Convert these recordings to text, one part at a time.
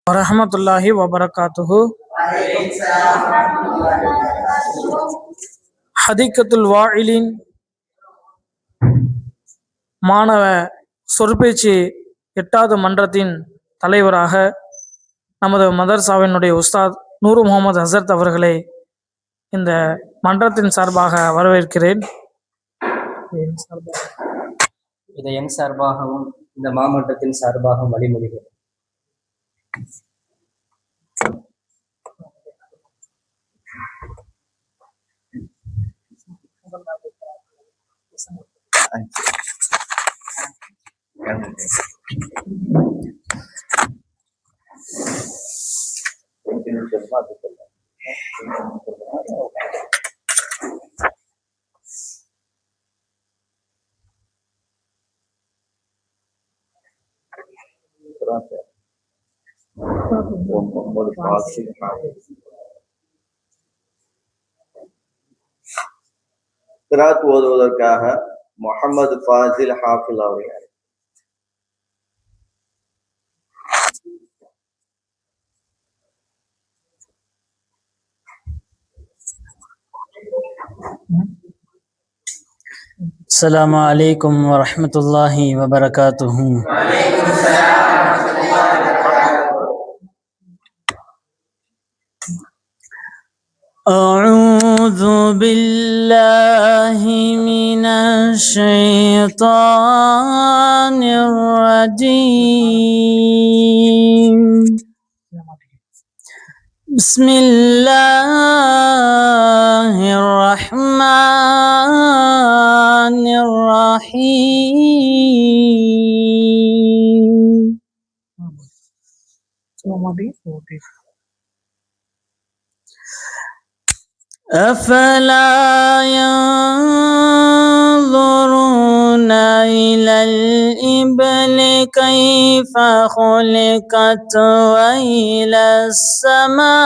வரஹ்மத்துல்லாஹி வபரகாத்துஹு. ஹதீகத்துல் வாயிலின் மாணவ சொற்பேச்சு 8வது மன்றத்தின் தலைவராக நமது மதர்சாவினுடைய உஸ்தாத் நூறு முகமது ஹசரத் அவர்களை இந்த மன்றத்தின் சார்பாக வரவேற்கிறேன். இதை என் சார்பாகவும் இந்த மாவட்டத்தின் சார்பாகவும் வழிமொழிகிறேன். கிராத் ஓதுவதற்காக முஹம்மது ஃபாசில் ஹாஃபில் அவர்கள். السلام عليكم ورحمة الله وبركاته. أعوذ بالله من الشيطان الرجيم. بسم الله الرحمن الرحيم. أفلا ينظرون إلى الإبل كيف خلقت وإلى السماء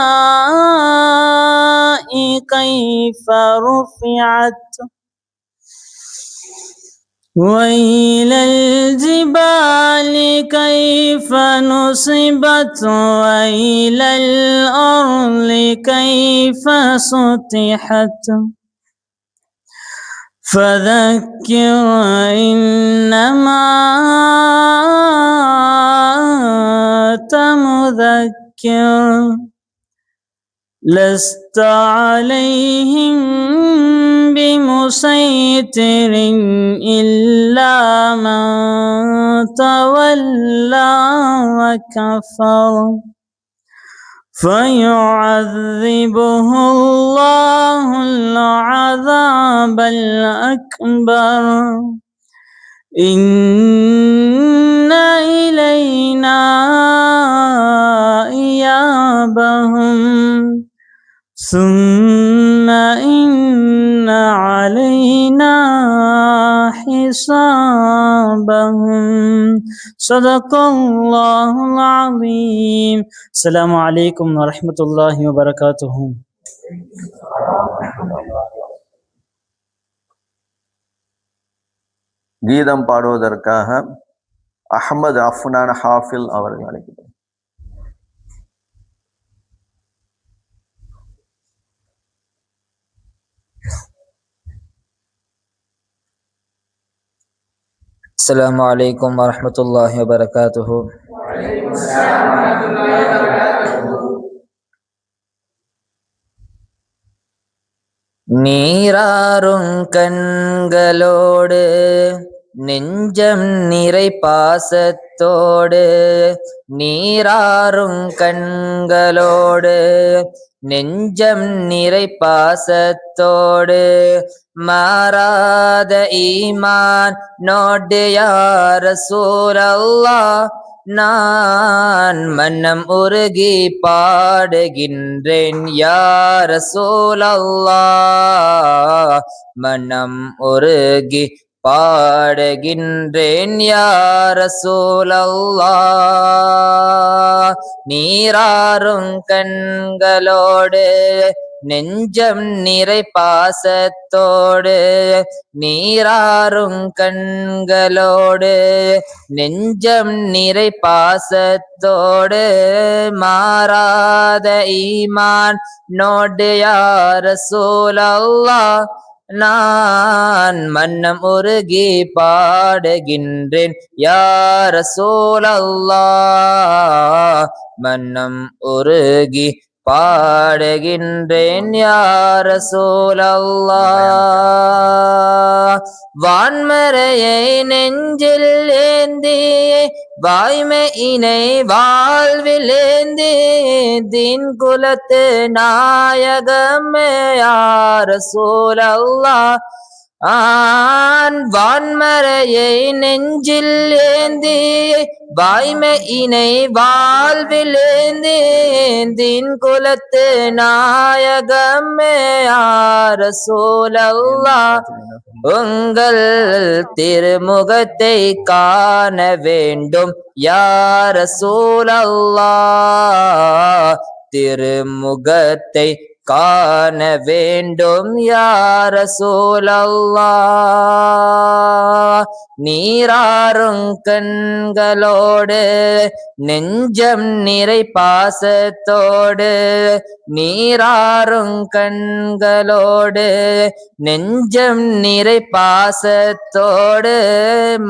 كيف رفعت وإلى الجبال كيف نصبت وإلى الأرض كيف سطحت فذكر إنما أنت مذكر لست عليهم بمسيطر إلا من تولى وكفر فيعذبه الله العذاب الأكبر إن إلينا إيابهم ثم إن علينا حسابهم. صدق الله العظيم. السلام عليكم ورحمة الله وبركاته. கீதம் பாடுவதற்காக அஹ்மது அஃப்னான் ஹாஃபில் அவர்கள் அழைக்கிறார். السلام عليكم ورحمة الله وبركاته. நீராறும் கண்களோடு நெஞ்சம் நிறை பாசத்தோடு நீராறும் கண்களோடு நெஞ்சம் நிறை பாசத்தோடு மாறாத ஈமான் நோடு யா ரசூலல்லாஹ் நான் மனம் உருகி பாடுகின்றேன் யா ரசூலல்லாஹ் மனம் உருகி பாடுகின்றேன் யா ரசூலல்லாஹ் நீராறும் கண்களோடு நெஞ்சம் நிறை பாசத்தோடு நீராறும் கண்களோடு நெஞ்சம் நிறை பாசத்தோடு மாறாத ஈமான் நோடு யா ரசூலல்லாஹ் நான் மன்னம் உருகி பாடுகின்றேன் யா ரசூலல்லாஹ் மன்னம் உருகி பாடுகின்றேன் யா ரசூலல்லாஹ் வான்மறையை நெஞ்சில் ஏந்தி வாய்மையினை வாழ்வில் ஏந்தி தீன் குலத்து நாயகமே யா ரசூலல்லாஹ் வான்மறையை நெஞ்சில் ஏந்தி வாய்மையினை வாழ்வில் ஏந்தி தீன் குலத்து நாயகமே யா ரசூலல்லாஹ் உங்கள் திருமுகத்தை காண வேண்டும் யா ரசூலல்லாஹ் திருமுகத்தை காண வேண்டும் யா ரசூலல்லாஹ் நீராறும் கண்களோடு நெஞ்சம் நிறை பாசத்தோடு நீராறும் கண்களோடு நெஞ்சம் நிறை பாசத்தோடு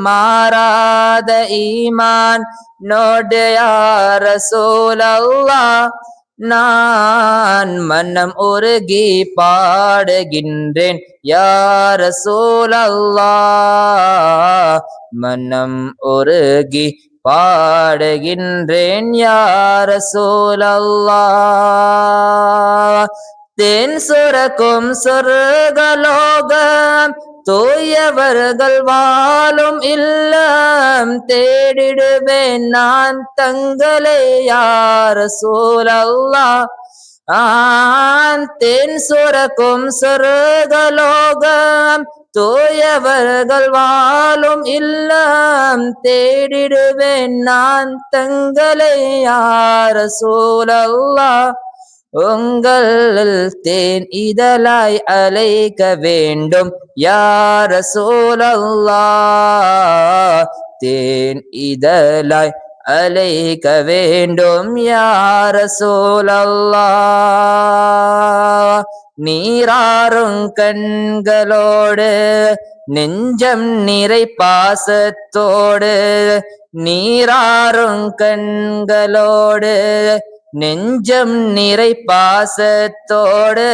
மாறாத ஈமான் நோடு யா ரசூலல்லாஹ் நான் மன்னம் உருகி பாடுகின்றேன் யா ரசூலல்லாஹ் மன்னம் உருகி பாடுகின்றேன் யா ரசூலல்லாஹ் தேன் சுரக்கும் சொர்க்கலோகம் தூயவர்கள் வாழும் இல்லம் தேடிடுவேன் நான் தங்களை யா ரசூலல்லாஹ் தேன் சுரக்கும் சொர்க்கலோகம் தூயவர்கள் வாழும் இல்லம் தேடிடுவேன் நான் தங்களை யா ரசூலல்லாஹ் உங்கள் தேன் இதழாய் அழைக்க வேண்டும் யா ரசூலல்லாஹ் தேன் இதழாய் அழைக்க வேண்டும் யா ரசூலல்லாஹ் நீராறும் கண்களோடு நெஞ்சம் நிறை பாசத்தோடு நீராறும் கண்களோடு நெஞ்சம் நிறை பாசத்தோடு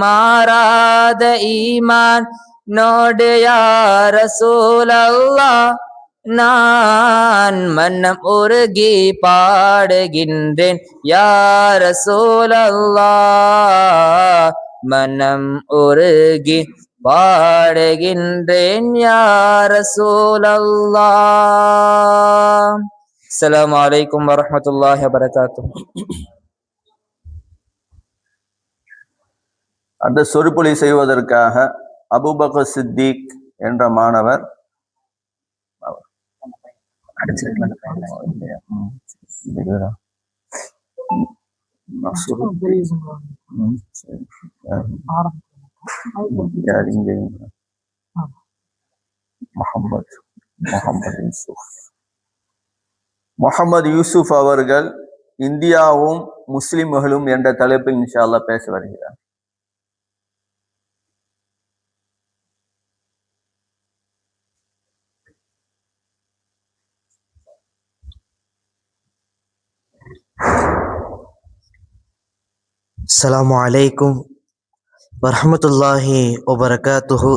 மாறாத ஈமான் நோடு யா ரசூலல்லாஹ் நான் மன்னம் உருகி பாடுகின்றேன் யா ரசூலல்லாஹ் மன்னம் உருகி பாடுகின்றேன் யா ரசூலல்லாஹ். அஸ்ஸலாமு அலைக்கும் வரஹ்மத்துல்லாஹி வபரகாத்துஹு. அந்த சொற்பொழி செய்வதற்காக அபூபக்கர் சித்திக் என்ற மாணவர் முகமது யூசுப் அவர்கள் இந்தியாவும் முஸ்லிம்களும் என்ற தலைப்பில் இன்ஷா அல்லாஹ் பேச வருகிறார். அஸ்ஸலாமு அலைக்கும் வரஹ்மத்துல்லாஹி வபரகாத்துஹு.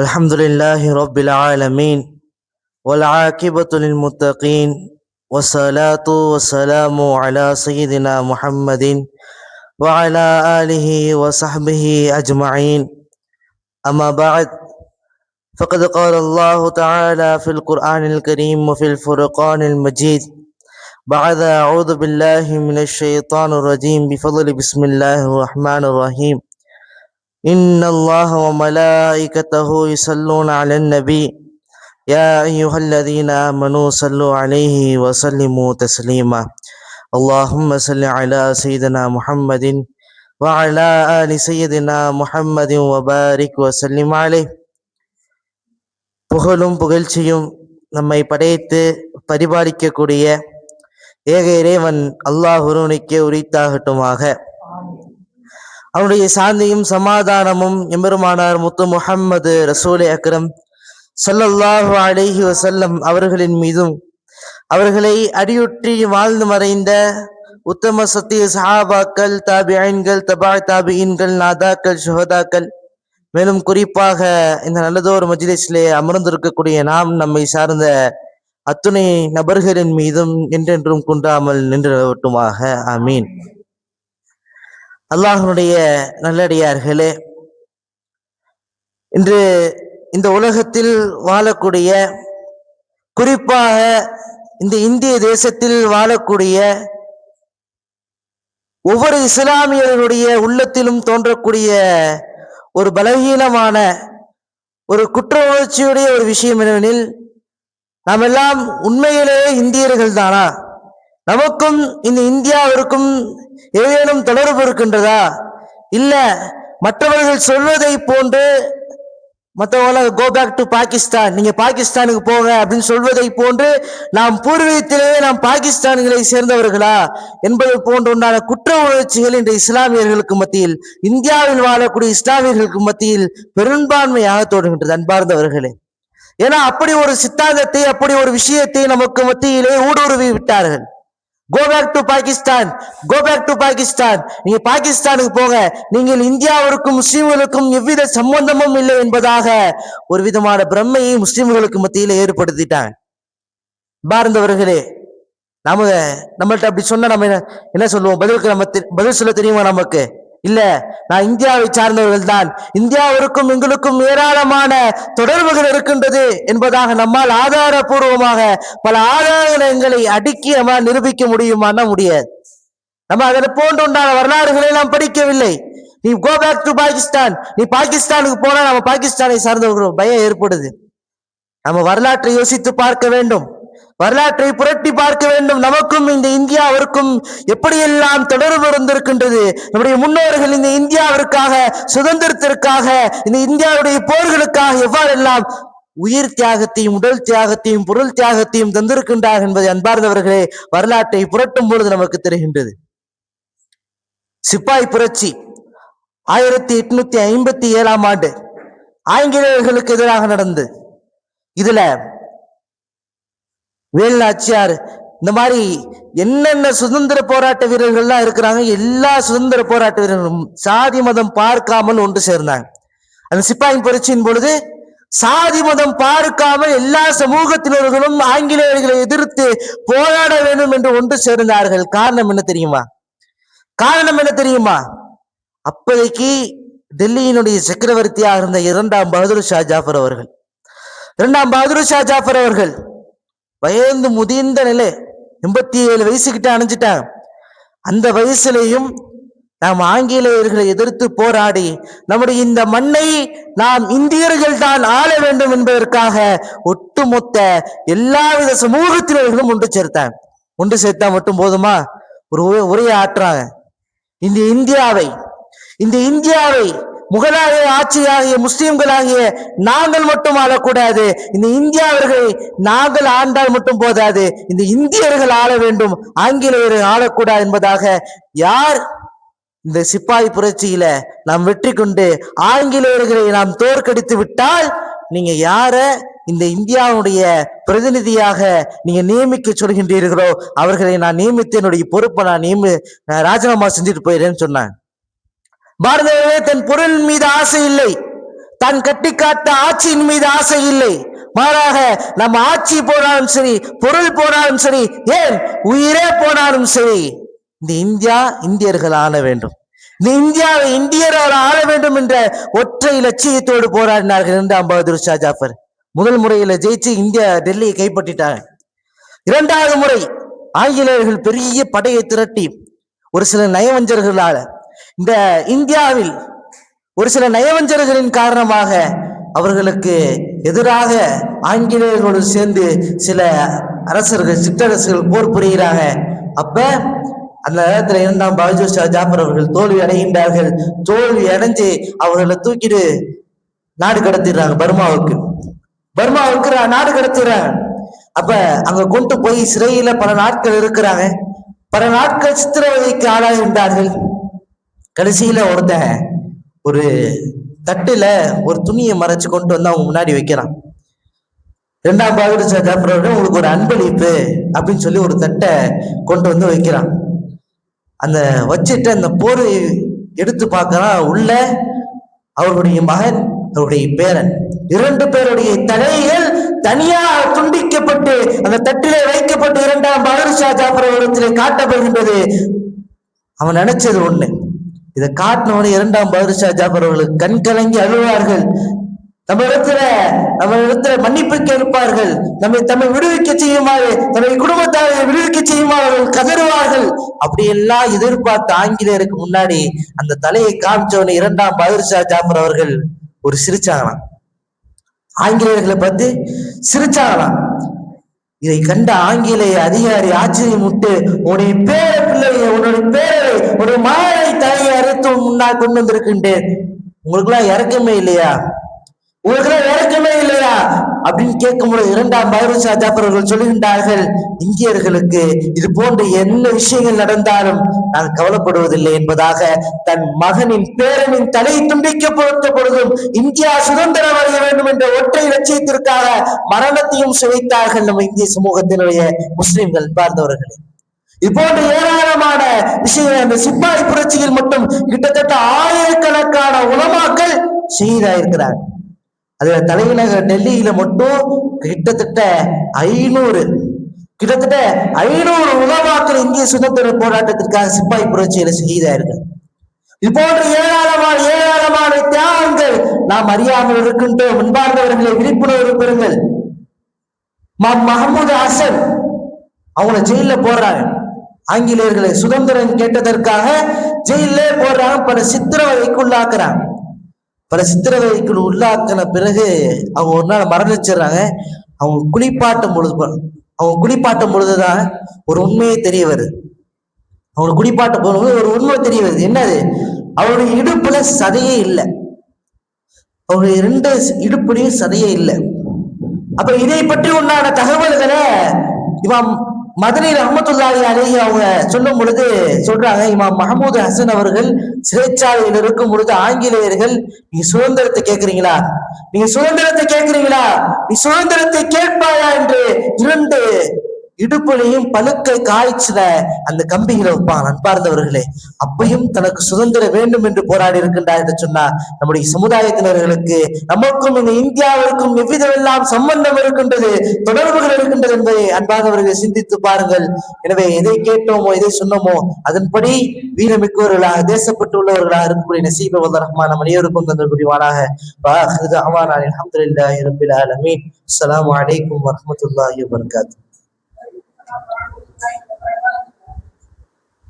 அல்ஹம்துலில்லாஹி ரப்பில் ஆலமீன் வல் ஆகிபத்து லில் முத்தகீன் வஸ்ஸலாத்து வஸ்ஸலாமு அலா சய்யிதினா முஹம்மதின் வ அலா ஆலிஹி வ ஸஹ்பிஹி அஜ்மஈன். அம்மா பஅத் فقد قال الله تعالى في القرآن الكريم وفي الفرقان المجيد بعد أعوذ بالله من الشيطان الرجيم بفضل بسم الله الرحمن الرحيم إن الله وملائكته يصلون على النبي يا أيها الذين آمنوا صلوا عليه وسلموا تسليما اللهم صل على سيدنا محمد وعلى آل سيدنا محمد وبارك وسلم عليه. புகழும் புகழ்ச்சியும் நம்மை படைத்து பரிபாலிக்கக்கூடிய ஏக இறைவன் அல்லாஹ் ஒருவனுக்கே உரித்தாகட்டுமாக. அவனுடைய சாந்தியும் சமாதானமும் எம்பெருமானார் முத்து முஹம்மது ரசூல் அக்ரம் ஸல்லல்லாஹு அலைஹி வஸல்லம் அவர்களின் மீதும் அவர்களை அடியொற்றி வாழ்ந்து மறைந்த உத்தம சத்திய சஹாபாக்கள், தாபிஈன்கள், தபா தாபிஈன்கள், நாதாக்கள், சுஹதாக்கள், மேலும் குறிப்பாக இந்த நல்லதோர் மஜ்லிஸிலே அமர்ந்திருக்கக்கூடிய நாம், நம்மை சார்ந்த அத்துணை நபர்களின் மீதும் என்றென்றும் குன்றாமல் நின்று நிலவட்டுமாக. ஆமீன். அல்லாஹ்வுடைய நல்லடியார்களே, இன்று இந்த உலகத்தில் வாழக்கூடிய, குறிப்பாக இந்த இந்திய தேசத்தில் வாழக்கூடிய ஒவ்வொரு இஸ்லாமியர்களுடைய உள்ளத்திலும் தோன்றக்கூடிய ஒரு பலவீனமான ஒரு குற்ற உணர்ச்சியுடைய ஒரு விஷயம் என்னவெனில், நாம் எல்லாம் உண்மையிலேயே இந்தியர்கள் தானா? நமக்கும் இந்த இந்தியாவிற்கும் ஏதேனும் தொடர்பு இருக்கின்றதா? இல்ல மற்றவர்கள் சொல்வதை போன்று மற்றவங்கள கோ பேக் டு பாகிஸ்தான், நீங்க பாகிஸ்தானுக்கு போங்க அப்படின்னு சொல்வதை போன்று நாம் பூர்வீகத்திலேயே நாம் பாகிஸ்தான்களை சேர்ந்தவர்களா என்பது போன்ற உண்டான குற்ற உணர்ச்சிகள் இந்த இஸ்லாமியர்களுக்கு மத்தியில், இந்தியாவில் வாழக்கூடிய இஸ்லாமியர்களுக்கு மத்தியில் பெரும்பான்மையாக தோன்றுகின்றது. அன்பார்ந்தவர்களே, ஏன்னா அப்படி ஒரு சித்தாந்தத்தை, அப்படி ஒரு விஷயத்தை நமக்கு மத்தியிலே ஊடுருவி விட்டார்கள். Go back to Pakistan, go back to Pakistan, நீங்க பாகிஸ்தானுக்கு போங்க, நீங்கள் இந்தியாவிற்கும் முஸ்லிம்களுக்கும் எவ்வித சம்பந்தமும் இல்லை என்பதாக ஒரு விதமான பிரம்மையை முஸ்லிம்களுக்கு மத்தியில ஏற்படுத்திட்டாங்க. பார்ந்தவர்களே, நம்மள்ட்ட அப்படி சொன்னா நம்ம என்ன சொல்லுவோம்? பதில் சொல்ல தெரியுமா நமக்கு? இல்ல, நான் இந்தியாவை சார்ந்தவர்கள் தான், இந்தியாவிற்கும் எங்களுக்கும் ஏராளமான தொடர்புகள் இருக்கின்றது என்பதாக நம்மால் ஆதாரபூர்வமாக பல ஆதாரங்களை அடுக்கி நம்ம நிரூபிக்க முடியுமான்னா முடியாது. நம்ம அதில் போன்றுண்டான வரலாறுகளை நாம் படிக்கவில்லை. நீ கோ பேக் டு பாகிஸ்தான், நீ பாகிஸ்தானுக்கு போனா நம்ம பாகிஸ்தானை சார்ந்தவர்கள் பயம் ஏற்படுது. நம்ம வரலாற்றை யோசித்து பார்க்க வேண்டும், வரலாற்றை புரட்டி பார்க்க வேண்டும். நமக்கும் இந்த இந்தியாவிற்கும் எப்படியெல்லாம் தொடர்பு இருந்திருக்கின்றது. நம்முடைய முன்னோர்கள் இந்த இந்தியாவிற்காக, சுதந்திரத்திற்காக, இந்த இந்தியாவுடைய போர்களுக்காக எவ்வாறெல்லாம் உயிர் தியாகத்தையும், உடல் தியாகத்தையும், பொருள் தியாகத்தையும் தந்திருக்கின்றார் என்பதை அன்பார்ந்தவர்களே வரலாற்றை புரட்டும் பொழுது நமக்கு தெரிகின்றது. சிப்பாய் புரட்சி 1857 ஆண்டு ஆங்கிலேயர்களுக்கு எதிராக நடந்தது. இதுல வேலுநாச்சியார், இந்த மாதிரி என்னென்ன சுதந்திர போராட்ட வீரர்கள்லாம் இருக்கிறாங்க, எல்லா சுதந்திர போராட்ட வீரர்களும் சாதி மதம் பார்க்காமல் ஒன்று சேர்ந்தாங்க. அந்த சிப்பாயின் புரட்சியின் பொழுது சாதி மதம் பார்க்காமல் எல்லா சமூகத்தினர்களும் ஆங்கிலேயர்களை எதிர்த்து போராட வேண்டும் என்று ஒன்று சேர்ந்தார்கள். காரணம் என்ன தெரியுமா? அப்போதைக்கு டெல்லியினுடைய சக்கரவர்த்தியாக இருந்த 2ஆம் பகதூர் ஷா ஜாஃபர் அவர்கள் வயது முதிர்ந்த நிலை, 87 வயசுகிட்ட அணைஞ்சிட்டாங்க. அந்த வயசுலையும் நாம் ஆங்கிலேயர்களை எதிர்த்து போராடி நம்முடைய இந்த மண்ணை நாம் இந்தியர்கள் தான் ஆள வேண்டும் என்பதற்காக ஒட்டுமொத்த எல்லாவித சமூகத்தினர்களும் ஒன்று சேர்த்தா மட்டும் போதுமா? ஒரு உரையை ஆற்றுறாங்க. இந்த இந்தியாவை முகலாய ஆட்சியாகிய முஸ்லிம்களாகிய நாங்கள் மட்டும் ஆளக்கூடாது, இந்த இந்தியாவர்களை நாங்கள் ஆண்டால் மட்டும் போதாது, இந்த இந்தியர்கள் ஆள வேண்டும், ஆங்கிலேயர்கள் ஆளக்கூடாது என்பதாக யார் இந்த சிப்பாய் புரட்சியில நாம் வெற்றி கொண்டு ஆங்கிலேயர்களை நாம் தோற்கடித்து விட்டால், நீங்க யார இந்த இந்தியாவுடைய பிரதிநிதியாக நீங்க நியமிக்க சொல்கின்றீர்களோ அவர்களை நான் நியமித்து என்னுடைய பொறுப்பை நான் ராஜினாமா செஞ்சுட்டு போயிடுறேன்னு சொன்னாங்க. பாரதமே தன் பொருள் மீது ஆசை இல்லை, தான் கட்டி காத்த ஆட்சியின் மீது ஆசை இல்லை. மாறாக நம்ம ஆட்சி போனாலும் சரி, பொருள் போனாலும் சரி, ஏன் உயிரே போனாலும் சரி, இந்த இந்தியா இந்தியர்கள் ஆள வேண்டும், இந்த இந்தியாவை இந்தியர்கள் ஆள வேண்டும் என்ற ஒற்றை லட்சியத்தோடு போராடினார்கள் 2ஆம் பகதூர் ஷா ஜாஃபர். முதல் முறையில ஜெயிச்சு இந்தியா டெல்லியை கைப்பற்றிட்டாங்க. 2வது முறை ஆங்கிலேயர்கள் பெரிய படையை திரட்டி ஒரு சில நயவஞ்சர்களால, இந்த இந்தியாவில் ஒரு சில நயவஞ்சர்களின் காரணமாக அவர்களுக்கு எதிராக ஆங்கிலேயர்களோடு சேர்ந்து சில அரசர்கள் சிற்றரசர்கள் போர் புரிகிறாங்க. அப்ப அந்த நேரத்துல இரண்டாம் பகதூர் ஷா ஜாஃபர் அவர்கள் தோல்வி அடைகின்றார்கள். தோல்வி அடைஞ்சு அவர்களை தூக்கிட்டு நாடு கடத்திடுறாங்க பர்மாவுக்கு நாடு கடத்திடுறாங்க. அப்ப அங்க கொண்டு போய் சிறையில பல நாட்கள் இருக்கிறாங்க. பல நாட்கள் சித்திரவதைக்கு ஆளாகின்றார்கள். கடைசியில ஒருத்தன் ஒரு தட்டுல ஒரு துணியை மறைச்சு கொண்டு வந்து அவங்க முன்னாடி வைக்கிறான். இரண்டாம் பகதூர் ஷா ஜாஃபர் அவர்கள் உங்களுக்கு ஒரு அன்பளிப்பு அப்படின்னு சொல்லி ஒரு தட்டை கொண்டு வந்து வைக்கிறான். அந்த வச்சுட்டு அந்த போரை எடுத்து பார்க்கறான். உள்ள அவருடைய மகன், அவருடைய பேரன், 2 பேருடைய தலைகள் தனியாக துண்டிக்கப்பட்டு அந்த தட்டிலே வைக்கப்பட்டு இரண்டாம் பகதூர் ஷா ஜாஃபர் அவர்களிடத்திலே காட்டப்படுகின்றது. அவன் நினைச்சது ஒண்ணு, இதை காட்டினவனை இரண்டாம் பகதூர் ஷா ஜாஃபர் அவர்களுக்கு கண் கலங்கி அழுவார்கள். நம்ம இடத்துல மன்னிப்பு கேட்பார்கள். நம்மை விடுவிக்க செய்யுமாறு, நம்மை குடும்பத்தாரை விடுவிக்க செய்யுமாறு கதறுவார்கள். அப்படியெல்லாம் எதிர்பார்த்த ஆங்கிலேயருக்கு முன்னாடி அந்த தலையை காமிச்சவனை இரண்டாம் பகதூர் ஷா ஜாஃபர் அவர்கள் ஒரு சிரிச்சாங்களாம். ஆங்கிலேயர்களை பார்த்து சிரிச்சாங்களாம். இதை கண்ட ஆங்கிலேய அதிகாரி ஆச்சரியமுட்டு, உன்னுடைய பேர பிள்ளையை, உன்னுடைய பேரை, உன்னுடைய மகனை தலையை அறுத்து முன்னால் கொண்டு வந்திருக்கின்றேன். உங்களுக்குலாம் இறக்கமே இல்லையா அப்படின்னு கேட்கும்போது இரண்டாம் பகதூர் ஷா ஜாஃபர் அவர்கள் சொல்லுகின்றார்கள், இந்தியர்களுக்கு இது போன்ற என்ன விஷயங்கள் நடந்தாலும் நான் கவலைப்படுவதில்லை என்பதாக தன் மகனின் பேரனின் தலை துண்டிக்கப்பட்ட பொழுதும் இந்தியா சுதந்திரம் அடைய வேண்டும் என்ற ஒற்றை லட்சியத்திற்காக மரணத்தையும் சுவைத்தார்கள் நம்ம இந்திய சமூகத்தினுடைய முஸ்லிம்கள் பார்த்தவர்களே. இது போன்ற ஏராளமான விஷயங்கள் அந்த சிப்பாய் புரட்சியில் மட்டும் கிட்டத்தட்ட ஆயிரக்கணக்கான உலமாக்கள் ஷஹீதாயிருக்கிறார்கள். அதுல தலைநகர் டெல்லியில மட்டும் கிட்டத்தட்ட 500 உலமாக்கள் இந்திய சுதந்திர போராட்டத்திற்காக சிப்பாய் புரட்சியில ஷஹீதாயிருக்கு. இது போன்ற ஏராளமான தியாகங்கள் நாம் அறியாமல் இருக்கின்றோம். முன்பார்ந்தவர்களை விழிப்புணர்வு பெறுங்கள். மஹமூது ஹசன் அவங்கள ஜெயில போடுறாங்க. ஆங்கிலேயர்களை சுதந்திரம் கேட்டதற்காக ஜெயிலே போடுறாங்க. பல சித்திரவதைக்குள் உள்ளாக்கின பிறகு அவங்க ஒரு நாள் மரணிச்சிடுறாங்க. அவங்க குளிப்பாட்டும் பொழுதுதான் ஒரு உண்மையே தெரிய வருது. அவங்க குளிப்பாட்ட போகும்போது ஒரு உண்மை தெரிய வருது. என்னது? அவருடைய இடுப்புல சதையே இல்லை. அவருடைய 2 இடுப்புலையும் சதையே இல்லை. அப்ப இதை பற்றி உண்டான தகவல்களை இமாம் மதனி ரஹ்மத்துல்லாஹி அலைஹி அவங்க சொல்லும் பொழுது சொல்றாங்க, இமாம் மஹமூது ஹசன் அவர்கள் சிறைச்சாலையில் இருக்கும் பொழுது ஆங்கிலேயர்கள், நீ சுதந்திரத்தை கேட்கிறீங்களா, நீ சுதந்திரத்தை கேட்பாயா என்று 2 இடுப்புலையும் பழுக்கை காய்ச்சின அந்த கம்பிகளை வைப்பாங்க. அன்பார்ந்தவர்களே, அப்பையும் தனக்கு சுதந்திரம் வேண்டும் என்று போராடி இருக்கின்றார் என்று சொன்னார். நம்முடைய சமுதாயத்தினர்களுக்கு நமக்கும் இந்த இந்தியாவிற்கும் எவ்விதமெல்லாம் சம்பந்தம் இருக்கின்றது, தொடர்புகள் இருக்கின்றது என்பதை அன்பார்ந்தவர்களை சிந்தித்து பாருங்கள். எனவே எதை கேட்டோமோ, எதை சொன்னோமோ அதன்படி வீரமிக்கவர்களாக, தேசப்பட்டுள்ளவர்களாக இருக்கக்கூடிய நசீப வல்ல ரஹ்மான் நம் அனைவருக்கும் தந்தல் புரிவானாக. அல்ஹம்துலில்லாஹி ரப்பில் ஆலமீன். அஸ்ஸலாமு அலைக்கும் வரஹ்மத்துல்லாஹி வபரகாத்துஹு.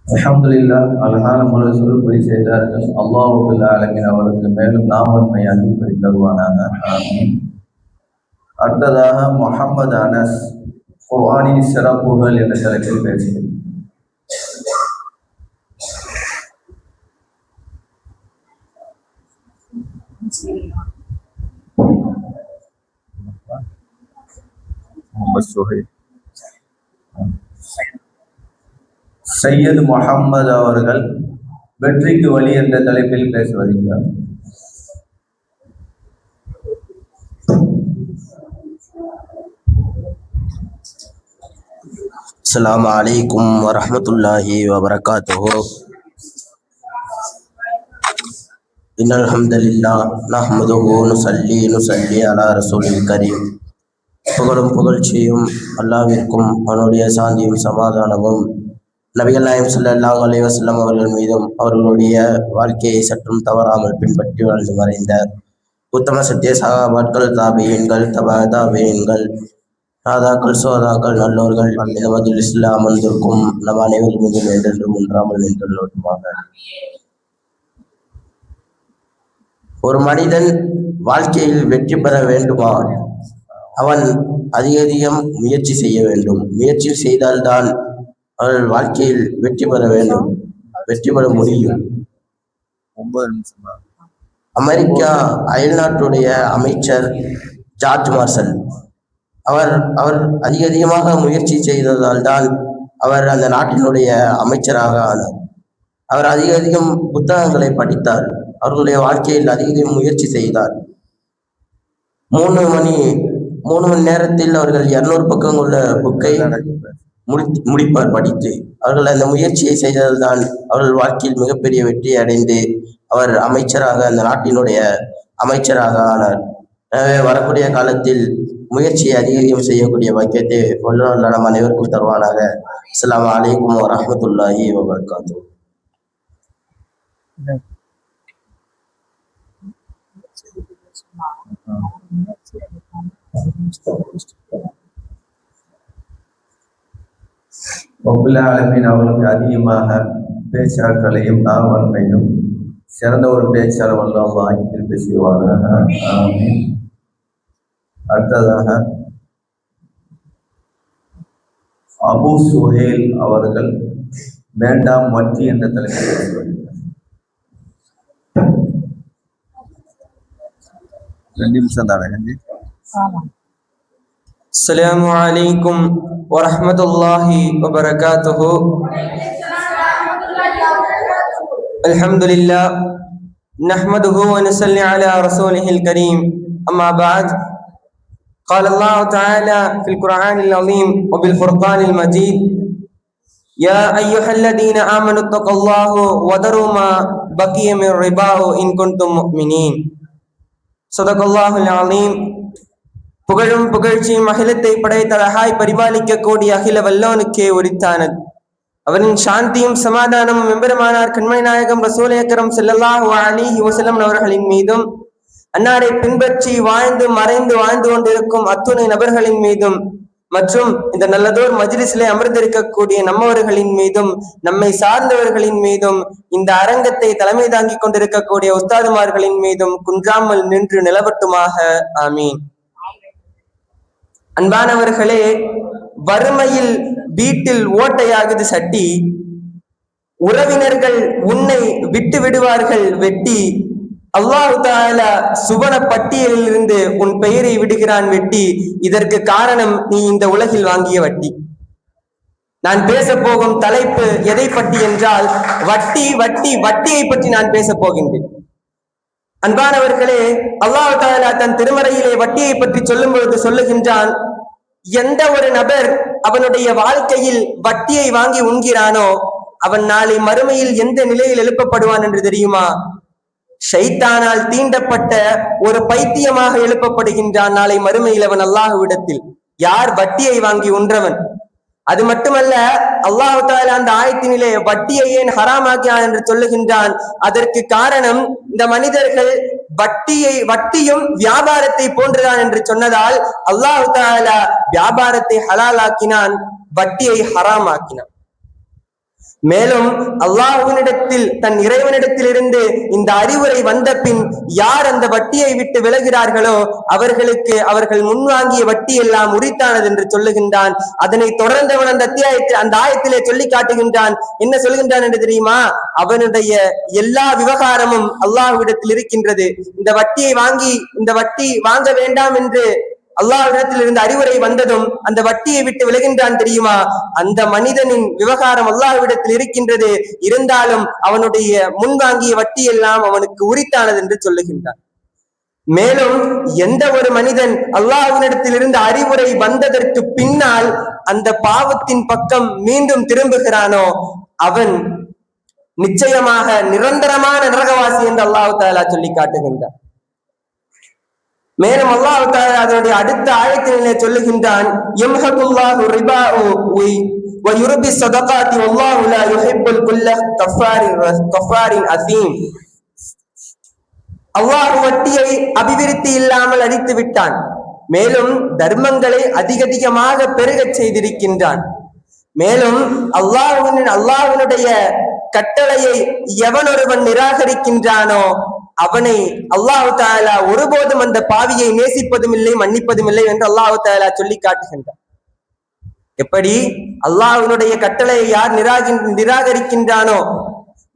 அல்ஹம்துலில்லாஹ். அழகான முறை சொல்லுபடி செய்தார்கள். அல்லாஹ் ரப்பல் ஆலமீன் அவருக்கு மேலும் நாமன்மை அதிகப்படி தருவானாக. ஆமீன். அடுத்ததாக முஹம்மது அனஸ் குர்ஆனின் சிறப்புகள் என்ற தலைப்பில் பேசுகிறேன். சையது முஹம்மது அவர்கள் வெற்றிக்கு வழி என்ற தலைப்பில் பேச வருகிறார். அஸ்ஸலாமு அலைக்கும் வரஹ்மத்துல்லாஹி வபரகாத்துஹு. இன்னல் ஹம்தலில்லாஹ் நஹ்மதுஹு நுஸல்லி அலா ரசூலில் கரீம். புகழும் புகழ்ச்சியும் அல்லாஹ்விற்கும் அவனுடைய சாந்தியும் சமாதானமும் நபிகள் நாயகம் ஸல்லல்லாஹு அலைஹி வஸல்லம் அவர்கள் மீதும் அவர்களுடைய வாழ்க்கையை சற்றும் தவறாமல் பின்பற்றி வாழ்ந்து மறைந்த உத்தம சத்திய சஹாபாக்கள், தாபியீன்கள், தபா தாபியீன்கள், நாதாக்கள், சோதாக்கள், நல்லோர்கள் இந்த மஜ்லிஸில் அமர்ந்திருக்கும் நம் அனைவரும் மீதும் என்றென்றும் ஒன்றாமல் நின்றோட்டுமாக. ஒரு மனிதன் வாழ்க்கையில் வெற்றி பெற வேண்டுமா, அவன் அதிகம் முயற்சி செய்ய வேண்டும். முயற்சி செய்தால்தான் அவர்கள் வாழ்க்கையில் வெற்றி பெற வேண்டும், வெற்றி பெற முடியும். 9 நிமிஷம் தான். அமெரிக்கா அயல்நாட்டுடைய அமைச்சர் ஜார்ஜ் மார்ஷல் அவர் அதிகமாக முயற்சி செய்ததால் தான் அவர் அந்த நாட்டினுடைய அமைச்சராக ஆனார். அவர் அதிகம் புத்தகங்களை படித்தார். அவர்களுடைய வாழ்க்கையில் அதிகம் முயற்சி செய்தார். 3 மணி நேரத்தில் அவர்கள் 200 பக்கம் உள்ள புக்கை முடிப்பார் படித்து. அவர்கள் அந்த முயற்சியை செய்ததால் அவர்கள் வாழ்க்கையில் மிகப்பெரிய வெற்றி அடைந்து அவர் அமைச்சராக, அந்த நாட்டினுடைய அமைச்சராக ஆனார். எனவே வரக்கூடிய காலத்தில் முயற்சியை அதிகம் செய்யக்கூடிய வாக்கியத்தை வல்லவன் நம் அனைவருக்கும் தருவானாக. அஸ்ஸலாமு அலைக்கும் வரஹ்மத்துல்லாஹி வபரகாத்துஹு. ரப்புல் ஆலமீன் அவர்களுக்கு அதிகமாக பேச்சாட்களையும் நாவன்மையும் சிறந்த ஒரு பேச்சாளர் வல்லல்லாஹு ஆக்கி செய்வார்கள். ஆமீன். அடுத்ததாக அபு சுஹேல் அவர்கள் வேண்டாம் வட்டி என்ற தலைப்பில் 2 நிமிஷம் தானே கஞ்சி. السلام عليكم ورحمة الله وبركاته. الحمد لله نحمده ونصلي على رسوله الكريم. أما بعد، قال الله تعالى في القرآن العظيم وبالفرقان المجيد: يا أيها الذين آمنوا اتقوا الله وذروا ما بقي من الربا إن كنتم مؤمنين. صدق الله العظيم. புகழும் புகழ்ச்சியும் அகிலத்தை படைத்தழகாய் பரிபாலிக்க கூடிய அகில வல்லோனுக்கே உரித்தானது. அவரின் சாந்தியும் சமாதானமும் எம்பெருமானார் கண்மணி நாயகம் ரசூல் அக்ரம் ஸல்லல்லாஹு அலைஹி வஸல்லம் அவர்களின் மீதும், அன்னாரை பின்பற்றி வாழ்ந்து மறைந்து வாழ்ந்து கொண்டிருக்கும் அத்துணை நபர்களின் மீதும், மற்றும் இந்த நல்லதோர் மஜ்லிஸிலே அமர்ந்திருக்கக்கூடிய நம்மவர்களின் மீதும், நம்மை சார்ந்தவர்களின் மீதும், இந்த அரங்கத்தை தலைமை தாங்கிக் கொண்டிருக்கக்கூடிய உஸ்தாதுமார்களின் மீதும் குன்றாமல் நின்று நிலவட்டுமாக. ஆமீன். அன்பானவர்களே, வறுமையில் வீட்டில் ஓட்டையாகுது சட்டி, உறவினர்கள் உன்னை விட்டு விடுவார்கள் வெட்டி, அல்லாஹ் தஆலா சுவன பட்டியலில் இருந்து உன் பெயரை விடுகிறான் வெட்டி. இதற்கு காரணம் நீ இந்த உலகில் வாங்கிய வட்டி. நான் பேச போகும் தலைப்பு எதை பற்றி என்றால் வட்டி வட்டி வட்டியை பற்றி நான் பேச போகின்றேன். அன்பானவர்களே, அல்லாஹ் தஆலா தன் திருமறையிலே வட்டியை பற்றி சொல்லும் பொழுது சொல்லுகின்றான், எந்த ஒரு நபர் அவனுடைய வாழ்க்கையில் வட்டியை வாங்கி உண்கிறானோ அவன் நாளை மறுமையில் எந்த நிலையில் எழுப்பப்படுவான் என்று தெரியுமா? ஷைத்தானால் தீண்டப்பட்ட ஒரு பைத்தியமாக எழுப்பப்படுகின்றான் நாளை மறுமையில் அவன் அல்லாஹ்விடத்தில். யார் வட்டியை வாங்கி உன்றவன். அது மட்டுமல்ல, அல்லாஹ் தஆலா அந்த ஆயத்தினிலே வட்டியை ஏன் ஹராமாக்கினான் என்று சொல்லுகின்றான். அதற்கு காரணம், இந்த மனிதர்கள் வட்டியும் வியாபாரத்தை போன்றுதான் என்று சொன்னதால் அல்லாஹ் தஆலா வியாபாரத்தை ஹலாலாக்கினான், வட்டியை ஹராமாக்கினான். மேலும் அல்லாஹ்வினிடத்தில், தன் இறைவனிடத்தில் இருந்து இந்த அறிவுரை வந்த பின் யார் அந்த வட்டியை விட்டு விலகிறார்களோ அவர்களுக்கு அவர்கள் முன்வாங்கிய வட்டி எல்லாம் உரித்தானது என்று சொல்லுகின்றான். அதனை தொடர்ந்தவன் அந்த ஆயத்திலே சொல்லி காட்டுகின்றான். என்ன சொல்கின்றான் என்று தெரியுமா? அவனுடைய எல்லா விவகாரமும் அல்லாஹ்விடத்தில் இருக்கின்றது. இந்த வட்டி வாங்க வேண்டாம் என்று அல்லாஹ்விடத்தில் இருந்து அறிவுரை வந்ததும் அந்த வட்டியை விட்டு விலகின்றான் தெரியுமா? அந்த மனிதனின் விவகாரம் அல்லாஹ்விடத்தில் இருக்கின்றது. இருந்தாலும் அவனுடைய முன்வாங்கிய வட்டி எல்லாம் அவனுக்கு உரித்தானது என்று சொல்லுகின்றான். மேலும் எந்த ஒரு மனிதன் அல்லாஹ்விடத்தில் இருந்து அறிவுரை வந்ததற்கு பின்னால் அந்த பாவத்தின் பக்கம் மீண்டும் திரும்புகிறானோ அவன் நிச்சயமாக நிரந்தரமான நரகவாசி என்று அல்லாஹ் தஆலா சொல்லி காட்டுகின்றான். மேலும் அல்லாஹ் தஆலா அதனுடைய அடுத்த ஆயத்திலே சொல்லுகின்றான், யம்ஹகுல்லாஹு ரிபாஉ வ யுர்பி ஸதகாத்தி வல்லாஹு லா யுஹிப்புல் குல்ல கஃபாரின் அஸீம். அல்லாஹ் வட்டியை அபிவிருத்தி இல்லாமல் அழித்து விட்டான். மேலும் தர்மங்களை அதிகமாக பெருகச் செய்திருக்கின்றான். மேலும் அல்லாஹ்வினுடைய கட்டளையை எவனொருவன் நிராகரிக்கின்றானோ அவனை அல்லாஹு தஆலா ஒருபோதும் அந்த பாவியை நேசிப்பதும் இல்லை, மன்னிப்பதும் இல்லை என்று அல்லாஹு தஆலா சொல்லி காட்டுகின்றான். எப்படி அல்லாஹ்வினுடைய கட்டளையை யார் நிராகரிக்கின்றானோ,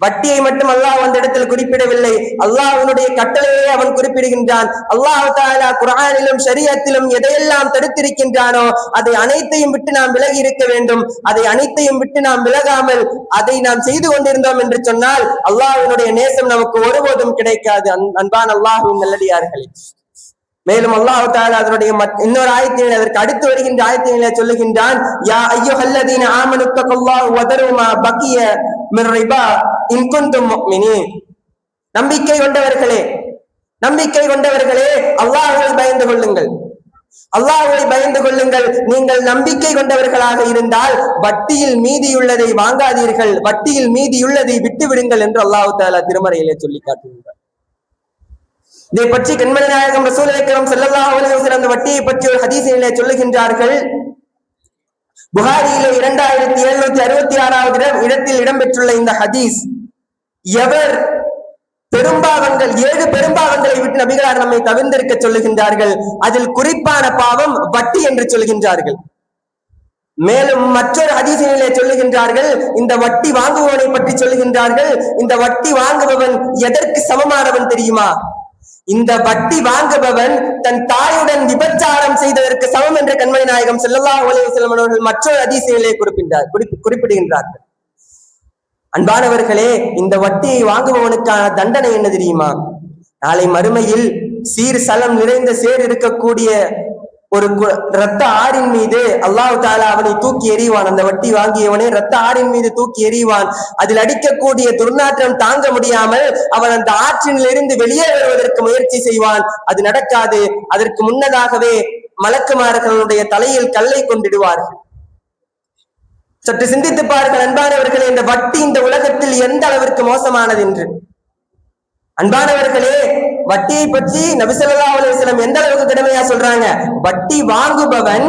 வட்டியை மட்டும் அல்லாஹ் அந்த இடத்தில் குறிப்பிடவில்லை, அல்லாஹ்வினுடைய கட்டளையை அவன் குறிப்பிடுகின்றான். அல்லாஹ் தஆலா குர்ஆனிலும் ஷரியத்திலும் எதையெல்லாம் தடுத்திருக்கின்றானோ அதை அனைத்தையும் விட்டு நாம் விலகி இருக்க வேண்டும். அதை அனைத்தையும் விட்டு நாம் விலகாமல் அதை நாம் செய்து கொண்டிருந்தோம் என்று சொன்னால் அல்லாஹ்வினுடைய நேசம் நமக்கு ஒருபோதும் கிடைக்காது. அன்பான அல்லாஹ்வின் நல்லடியார்களே, மேலும் அல்லாஹ் தஆலா அதனுடைய இன்னொரு ஆயத்திலே, அதற்கு அடுத்து வருகின்ற ஆயத்திலே சொல்லுகின்றான், யா அய்யுஹல்லதீன ஆமனு தக்குல்லாஹு வதரு மா பகிய மிர் ரிபா இன் குன்தும் முஃமினீன். நம்பிக்கை கொண்டவர்களே, அல்லாஹ்வை பயந்து கொள்ளுங்கள், அல்லாஹ்வை பயந்து கொள்ளுங்கள். நீங்கள் நம்பிக்கை கொண்டவர்களாக இருந்தால் வட்டியில் மீதியுள்ளதை வாங்காதீர்கள், வட்டியில் மீதியுள்ளதை விட்டு விடுங்கள் என்று அல்லாஹ் தஆலா திருமறையிலே சொல்லி காட்டுகின்றார். இதை பற்றி கண்மணி நாயகம் ரசூல் அக்ரம் ஸல்லல்லாஹு அலைஹி வஸல்லம் அந்த வட்டியை பற்றி ஒரு ஹதீஸிலே சொல்லுகின்றார்கள். புகாரியிலே 2766வது இடத்தில் இடம்பெற்றுள்ள இந்த ஹதீஸ், எவர் பெரும்பாவங்கள் 7 பெரும்பாவங்களை விட்டு நபிகளார் நம்மை தவிர்ந்திருக்க சொல்லுகின்றார்கள். அதில் குறிப்பான பாவம் வட்டி என்று சொல்லுகின்றார்கள். மேலும் மற்றொரு ஹதீஸிலே சொல்லுகின்றார்கள், இந்த வட்டி வாங்குபவனை பற்றி சொல்லுகின்றார்கள், இந்த வட்டி வாங்குபவன் எதற்கு சமமானவன் தெரியுமா? இந்த வட்டி வாங்குபவன் தன் தாயுடன் விபச்சாரம் செய்ததற்கு சமம் என்று கண்மணி நாயகம் ஸல்லல்லாஹு அலைஹி வஸல்லம் அவர்கள் மற்றொரு ஹதீஸிலே குறிப்பிடுகின்றார்கள். அன்பானவர்களே, இந்த வட்டியை வாங்குபவனுக்கான தண்டனை என்ன தெரியுமா? நாளை மறுமையில் சீர் சலம் நிறைந்த சேர் இருக்கக்கூடிய ஒரு இரத்த ஆறின் மீது அல்லாஹ் தஆலா அவனை தூக்கி எறிவான். அந்த வட்டி வாங்கியவனை இரத்த ஆறின் மீது தூக்கி எறிவான். அதில் அடிக்கக்கூடிய துர்நாற்றம் தாங்க முடியாமல் அவன் அந்த ஆற்றினில் இருந்து வெளியே வருவதற்கு முயற்சி செய்வான். அது நடக்காது. அதற்கு முன்னதாகவே மலக்குமார்களுடைய தலையில் கல்லை கொண்டிடுவார்கள். சற்று சிந்தித்துப்பார்கள் அன்பானவர்களே, இந்த வட்டி இந்த உலகத்தில் எந்த அளவிற்கு மோசமானது என்று. அன்பானவர்களே, வட்டியை பற்றி நபி ஸல்லல்லாஹு அலைஹி வஸல்லம் எந்த அளவுக்கு கடுமையா சொல்றாங்க? வட்டி வாங்குபவன்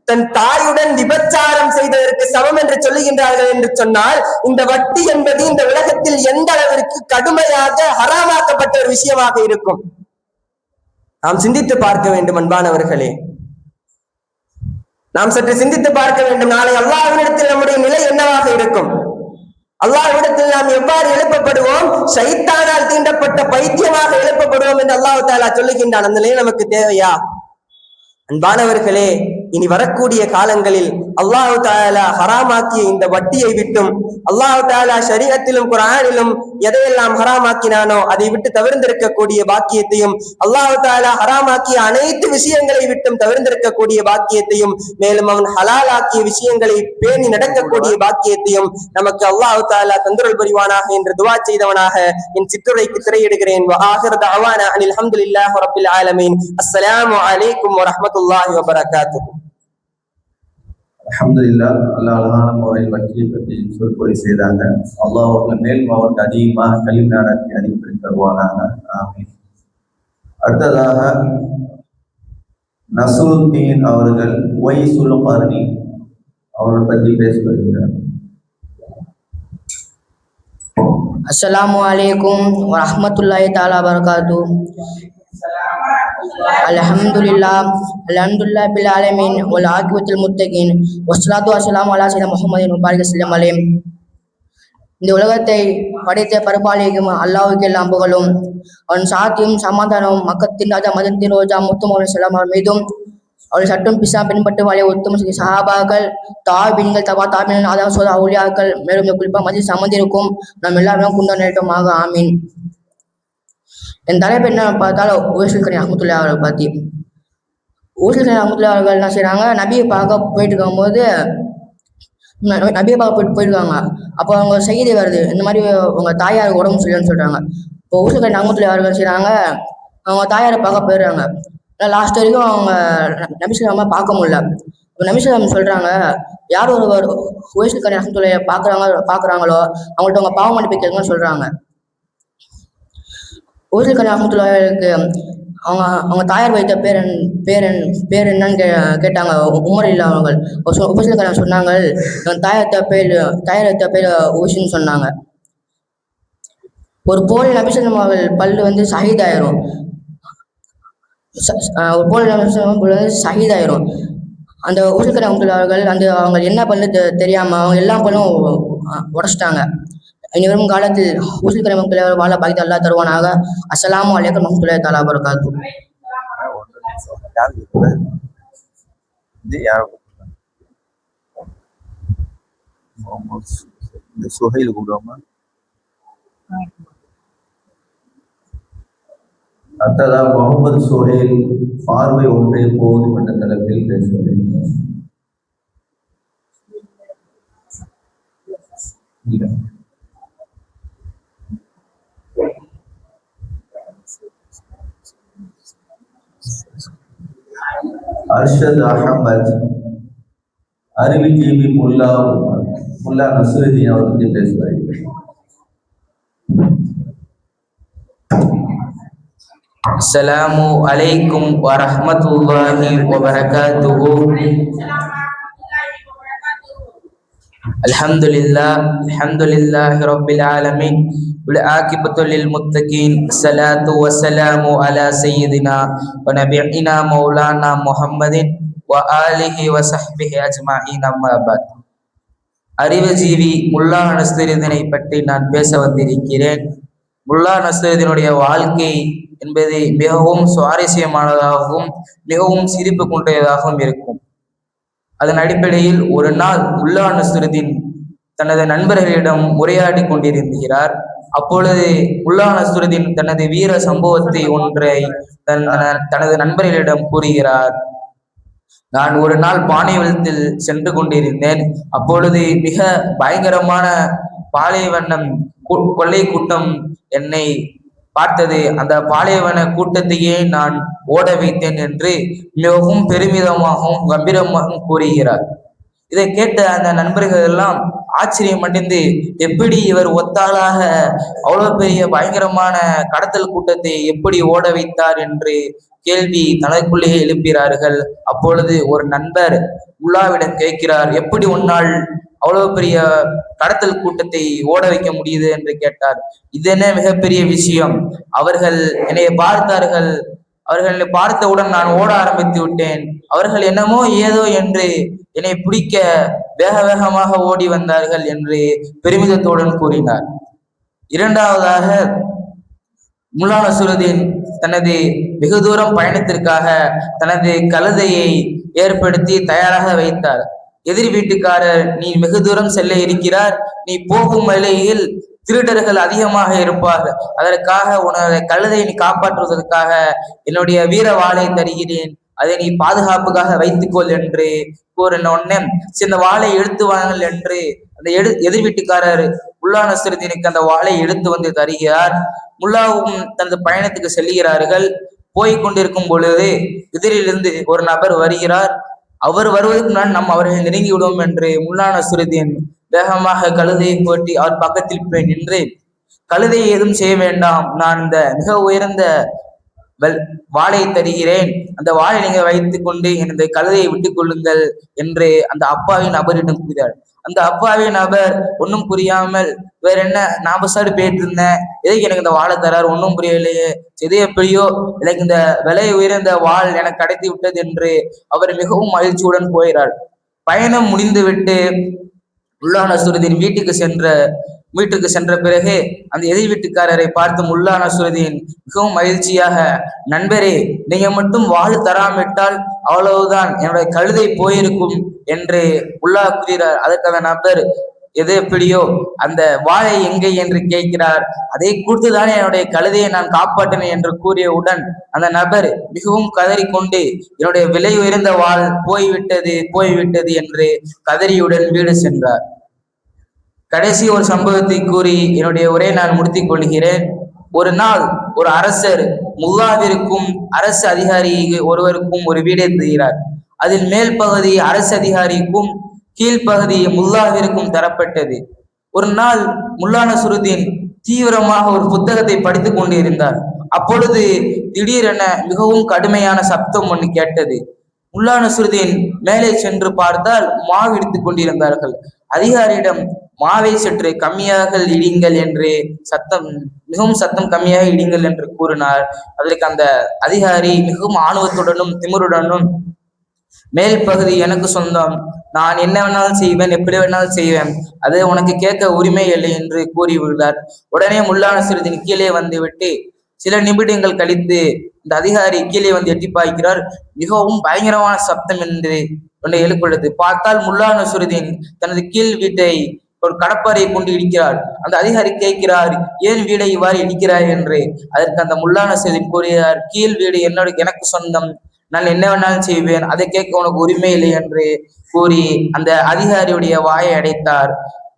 தன் தாயுடன் விபச்சாரம் செய்ததற்கு சமம் என்று சொல்லுகின்றார்கள் என்று சொன்னால், இந்த வட்டி என்பது இந்த உலகத்தில் எந்த அளவிற்கு கடுமையாக ஹராமாக்கப்பட்ட ஒரு விஷயமாக இருக்கும் நாம் சிந்தித்து பார்க்க வேண்டும். அன்பானவர்களே, நாம் சற்று சிந்தித்து பார்க்க வேண்டும். நாளை அல்லாஹ்விடத்தில் நம்முடைய நிலை என்னவாக இருக்கும்? அல்லாஹ்விடத்தில் நாம் எவ்வாறு எழுப்பப்படுவோம்? ஷைத்தானால் தீண்டப்பட்ட பைத்தியமாக எழுப்பப்படுவோம் என்று அல்லாஹ் தஆலா சொல்லுகின்றான். அந்த நிலை நமக்கு தேவையா? அன்பானவர்களே, இனி வரக்கூடிய காலங்களில் அல்லாஹ் தஆலா ஹராமாக்கிய இந்த வட்டியை விட்டும், அல்லாஹ் தஆலா ஷரீஅத்திலும் குர்ஆனிலும் எதையெல்லாம் ஹராமாக்கினானோ அதை விட்டு தவிர்ந்திருக்கக்கூடிய பாக்கியத்தையும், அல்லாஹ் தஆலா ஹராமாக்கிய அனைத்து விஷயங்களை விட்டும் தவிர்ந்திருக்கக்கூடிய பாக்கியத்தையும், மேலும் அவன் ஹலால் ஆக்கிய விஷயங்களை பேணி நடக்கக்கூடிய பாக்கியத்தையும் நமக்கு அல்லாஹ் தஆலா தந்தருள் புரிவானாக என்று துஆ செய்தவனாக என் சிற்றுரைக்கு திரையிடுகிறேன். வ ஆகிரு தஅவானா அனில் ஹம்துலில்லாஹி ரப்பில் ஆலமீன். அஸ்ஸலாமு அலைக்கும் வ ரஹ்மத்துல்லாஹி வ பரகாத்துஹு. அல்ஹம்துலில்லாஹ். அல்லாஹ் அழகான முறையில் வட்டியை பற்றி சொற்பொழி செய்தாங்க. அல்லாஹ் அவர்கள் மேலும் அவருக்கு அதிகமாக கல்வி ஞானத்தை அதிகப்படுத்தி தருவானாக. ஆமீன். அடுத்ததாக நஸ்ருத்தீன் அவர்கள் ஒய்சுல் கர்னி அவர்கள் பற்றி பேச வருகிறார். அஸ்ஸலாமு அலைக்கும் வரஹ்மத்துல்லாஹி தஆலா வபரகாத்துஹு. அல்ஹம்துலில்லாஹ் பில் ஆலமீன் வல் ஆகிபத்துல் முத்தகீன் வஸ்ஸலாத்து வஸ்ஸலாமு அலா சய்யிதினா முஹம்மதின் முபாரிக ஸல்லல்லாஹு அலைஹி. இந்த உலகத்தை படைத்த பரிபாலிக்கும் அல்லாஹ்வுக்கு எல்லாம் புகழும், அவன் சாத்தியும் சமாதானமும் மக்கத்தின் ராஜா மதத்தின் ரோஜா முத்துமோகன் செல்லம் அவர் மீதும், அவர்கள் சட்டம் பிசா பின்பற்று வாழிய உத்தம சஹாபாக்கள், தாபின்கள், தபா தாபின், ஆதா சோதா அவுலியாக்கள், மேலும் இந்த குறிப்பாக மதிய சமந்திருக்கும் நம் எல்லாருமே குண்ட நேரமாக. ஆமீன். என் தலைப்பு என்ன பார்த்தாலும் ஓய்சுல் கர்னி ரஹ்மத்துல்லாஹி அவர்கள் பற்றி. ஓய்சுல் கர்னி ரஹ்மத்துல்லாஹி அவர்கள் என்ன செய்யறாங்க? நபியை பார்க்க போயிட்டு இருக்கும்போது போயிருக்காங்க. அப்போ அவங்க செய்தி வருது, இந்த மாதிரி உங்க தாயார் உடம்பு சரியில்லைன்னு சொல்றாங்க. இப்போ ஓய்சுல் கர்னி ரஹ்மத்துல்லாஹி அவர்கள் செய்யறாங்க, அவங்க தாயாரை பார்க்க போயிடுறாங்க. லாஸ்ட் வரைக்கும் அவங்க நபி ஸல்லல்லாஹு அலைஹி பார்க்க முடியல. இப்போ நபி ஸல்லல்லாஹு அலைஹி சொல்றாங்க, யார் ஒருவர் ஓய்சுல் கர்னி ரஹ்மத்துல்லாஹி பார்க்குறாங்களோ அவங்கள்ட்ட உங்க பாவ மன்னிப்பு கேட்கணும்னு சொல்றாங்க. ஓய்சுல் கர்னி ரஹ்மத்துல்லாஹிக்கு அவங்க தாயார் வைத்த பேர் என்னன்னு கேட்டாங்க. உமர் இல்லா அவர்கள் ஓய்சுல் கர்னி சொன்னாங்க, தாயார் வைத்த பேர் ஓய்சுன்னு சொன்னாங்க. ஒரு போல் நபிசல்லம் அவர்கள் பல்லு வந்து ஷஹீதாயிரும். ஒரு போல் நபிசல்லம் பல்லு வந்து ஷஹீதாயிரும். அந்த ஊசல்கரை அவர்கள் அந்த அவங்க என்ன பல்லு தெரியாம அவங்க எல்லா பல்லும் உடைச்சிட்டாங்க. இனி வரும் காலத்தில் ஊசல்கரை மக்கள் வாழ பாக்கியத்தை அல்லாஹ் தருவானாக. அஸ்ஸலாமு அலைக்கும் வரஹ்மத்துல்லாஹி தஆலா வபரகாத்துஹு. சுஹைல் கூடுவோமா? அடுத்ததா முகமது சுஹைல் பார்வை ஒன்றே போதும் என்ற தலைப்பில் பேசுகிறேன். அர்ஷத் அஹமத் அறிவுஜீவி முல்லா நசுருதீன் அவர்கள் பேசுவார்கள். அஸ்ஸலாமு அலைக்கும் வரஹ்மத்துல்லாஹி வபரகாத்துஹு. அல்ஹம்துலில்லாஹி ரப்பில் ஆலமீன் வல் ஆகிபத்து லில் முத்தகீன். ஸலாத்து வஸ்ஸலாமு அலா சய்யிதினா வ நபியினா மௌலானா முஹம்மதின் வ ஆலிஹி வ ஸஹ்பிஹி அஜ்மஈன். அம்மா பஅத். அறிவுஜீவி முல்லா நஸ்ருதீனை பற்றி நான் பேச வந்திருக்கிறேன். முல்லா நஸ்ருதீனுடைய வாழ்க்கை என்பது மிகவும் சுவாரஸ்யமானதாகவும் மிகவும் சிரிப்பு கொண்டதாகவும் இருக்கும். அதன் அடிப்படையில் ஒரு நாள் முல்லா நஸ்ருதீன் தனது நண்பர்களிடம் உரையாடி கொண்டிருக்கிறார். அப்பொழுது முல்லா நஸ்ருதீன் தனது வீர சம்பவத்தை ஒன்றை தனது நண்பர்களிடம் கூறுகிறார். நான் ஒரு நாள் பாலைவனத்தில் சென்று கொண்டிருந்தேன். அப்பொழுது மிக பயங்கரமான பாலைவனம் கொள்ளை கூட்டம் என்னை பார்த்தது. அந்த பாலைவன கூட்டத்தையே நான் ஓட வைத்தேன் என்று மிகவும் பெருமிதமாகவும் கம்பீரமாகவும் கூறுகிறார். இதை கேட்ட அந்த நண்பர்கள் எல்லாம் ஆச்சரியமடைந்து, எப்படி இவர் ஒத்தாளாக அவ்வளவு பெரிய பயங்கரமான கடத்தல் கூட்டத்தை எப்படி ஓட வைத்தார் என்று கேள்வி தனக்குள்ளேயே எழுப்புகிறார்கள். அப்பொழுது ஒரு நண்பர் முல்லாவிடம் கேட்கிறார், எப்படி உன்னால் அவ்வளவு பெரிய கடத்தல் கூட்டத்தை ஓட வைக்க முடியுது என்று கேட்டார். இது என்ன மிகப்பெரிய விஷயம்? அவர்கள் என்னை பார்த்தார்கள். அவர்களை பார்த்தவுடன் நான் ஓட ஆரம்பித்து விட்டேன். அவர்கள் என்னமோ ஏதோ என்று என்னை பிடிக்க வேக வேகமாக ஓடி வந்தார்கள் என்று பெருமிதத்துடன் கூறினார். இரண்டாவதாக, முல்லா நஸ்ருதீன் தனது வெகு தூரம் பயணத்திற்காக தனது கழுதையை ஏற்படுத்தி தயாராக வைத்தார். எதிர் வீட்டுக்காரர், நீ வெகு தூரம் செல்ல இருக்கிறார், நீ போகும் வழியில் திருடர்கள் அதிகமாக இருப்பார்கள், அதற்காக உனது கழுதை நீ காப்பாற்றுவதற்காக என்னுடைய வீர வாளை தருகிறேன், அதை நீ பாதுகாப்புக்காக வைத்துக்கொள் என்று கூறின உடனே இந்த வாளை எடுத்து வாங்கள் என்று அந்த எதிர் வீட்டுக்காரர் முல்லா நஸ்ருதீனுக்கு அந்த வாளை எடுத்து வந்து தருகிறார். முல்லாவும் தனது பயணத்துக்கு செல்கிறார்கள். போய்கொண்டிருக்கும் பொழுது எதிரிலிருந்து ஒரு நபர் வருகிறார். அவர் வருவதற்கு முன்னால் நாம் அவர்களை நெருங்கி விடுவோம் என்று முல்லா நஸ்ருதீன் வேகமாக கழுதையை போட்டி அவர் பக்கத்தில் போய் நின்று, கழுதையை ஏதும் செய்ய வேண்டாம், நான் இந்த மிக உயர்ந்த வாளை தருகிறேன், அந்த வாளை நீங்க வைத்துக் கொண்டு எனது கழுதையை விட்டுக் கொள்ளுங்கள் என்று அந்த அப்பாவி நபரிடம் கூறினார். அந்த அப்பாவி நபர் ஒன்னும் புரியாமல், வேற என்ன, நான் பசாடு போயிட்டு இருந்தேன், எதுக்கு எனக்கு இந்த வாழை தரார், ஒன்னும் புரியலையே, எது எப்படியோ எனக்கு இந்த விலை உயர்ந்த வாள் எனக்கு கிடைத்து விட்டது என்று அவர் மிகவும் மகிழ்ச்சியுடன் போகிறார். பயணம் முடிந்து விட்டு முல்லா நஸ்ருதீன் வீட்டுக்கு சென்ற பிறகு அந்த எதிர் வீட்டுக்காரரை பார்த்து முல்லா நஸ்ருதீன் மிகவும் மகிழ்ச்சியாக, நண்பரே, நீங்க மட்டும் வாள் தராமிட்டால் அவ்வளவுதான், என்னுடைய கழுதை போயிருக்கும் என்று முல்லா கூறுகிறார். அதற்கு அந்த நபர், எது எப்படியோ அந்த வாளை எங்கே என்று கேட்கிறார். அதை கொடுத்துதானே என்னுடைய கழுதையை நான் காப்பாற்றினேன் என்று கூறியவுடன் அந்த நபர் மிகவும் கதறிக்கொண்டு, என்னுடைய விலை உயர்ந்த வாள் போய்விட்டது என்று கதறியுடன் வீடு சென்றார். கடைசி ஒரு சம்பவத்தை கூறி என்னுடைய உரையை நான் முடித்துக் கொள்கிறேன். ஒரு நாள் ஒரு அரசர் முல்லாவிற்கும் அரசு அதிகாரி ஒருவருக்கும் ஒரு வீடை தருகிறார். அதில் மேல் பகுதி அரசு அதிகாரிக்கும் கீழ்ப்பகுதி முல்லாவிற்கும் தரப்பட்டது. ஒரு நாள் முல்லா நஸ்ருதீன் தீவிரமாக ஒரு புத்தகத்தை படித்துக் கொண்டு இருந்தார். அப்பொழுது திடீரென மிகவும் கடுமையான சப்தம் ஒன்று கேட்டது. முல்லா நஸ்ருதீன் மேலே சென்று பார்த்தால் மாவு எடுத்துக் கொண்டிருந்தார்கள். அதிகாரியிடம் மாவை சற்று கம்மியாக இடிங்கள் என்று மிகவும் சத்தம் கம்மியாக இடிங்கள் என்று கூறினார். அதற்கு அந்த அதிகாரி மிகவும் ஆணவத்துடனும் திமிருடனும், மேல் பகுதி எனக்கு சொந்தம், நான் என்ன வேணாலும் செய்வேன், எப்படி வேணாலும் செய்வேன், அது உனக்கு கேட்க உரிமை இல்லை என்று கூறிவிட்டார். உடனே முல்லா நஸ்ருதீன் கீழே வந்து விட்டு சில நிமிடங்கள் கழித்து இந்த அதிகாரி கீழே வந்து எட்டி பார்க்கிறார். மிகவும் பயங்கரமான சப்தம் என்று ஒன்றை எழுப்புள்ளது. பார்த்தால் முல்லா நஸ்ருதீன் தனது கீழ் வீட்டை ஒரு கடப்பாறையை கொண்டு இடிக்கிறார். அந்த அதிகாரி கேட்கிறார், ஏன் வீடை இவ்வாறு இடிக்கிறார் என்று. அதற்கு அந்த முல்லா நஸ்ருதீன் கூறுகிறார், கீழ் வீடு எனக்கு சொந்தம், நான் என்ன வேணாலும் செய்வேன், அதை கேட்க உனக்கு உரிமை இல்லை என்று கூறி அந்த அதிகாரியுடைய வாயை அடைத்தார்.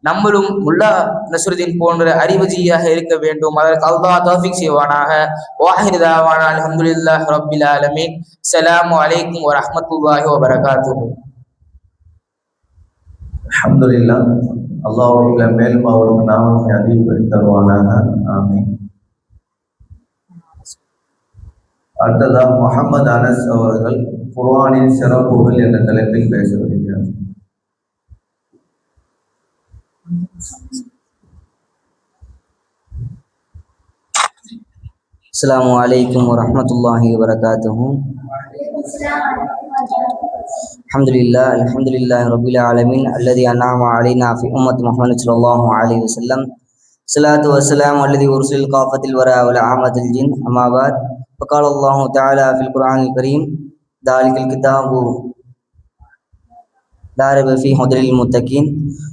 நம்மளும் முல்லா நஸ்ருதீன் போன்ற அறிவுஜீயாக இருக்க வேண்டும். அதற்கு அல்லாஹ் தௌஃபீக் செய்வானாக. வாஹிர் தாவானா அல்ஹம்துலில்லாஹி ரப்பில் ஆலமீன். அஸ்ஸலாமு அலைக்கும் வரஹ்மத்துல்லாஹி வபரகாத்துஹு. அல்ஹம்துலில்லாஹ். அல்லாஹ் மேலும் அவருக்கு நாமத்தை அதிகப்படுத்தி தருவானாக. ஆமீன். அடுத்ததாக முஹம்மது அனஸ் அவர்கள் குர்ஆனின் சிறப்புகள் என்ற தலைப்பில் பேச வருகிறார். அஸ்ஸலாமு அலைக்கும் வரஹ்மத்துல்லாஹி வபரகாத்துஹு. அல்ஹம்துலில்லாஹி ரப்பில் ஆலமீன் அல்லதி அன்அம அலைனா ஃபி உம்மத்தி முஹம்மது ஸல்லல்லாஹு அலைஹி வஸல்லம். ஸலாத்து வஸ்ஸலாமு அல்லதி உர்சில் காஃபத்தில் வரா வல் ஆமத்தில் ஜின். அம்மா பாத். فقال الله تعالى في القرآن الكريم ذلك الكتاب لا ريب فيه هدى للمتقين.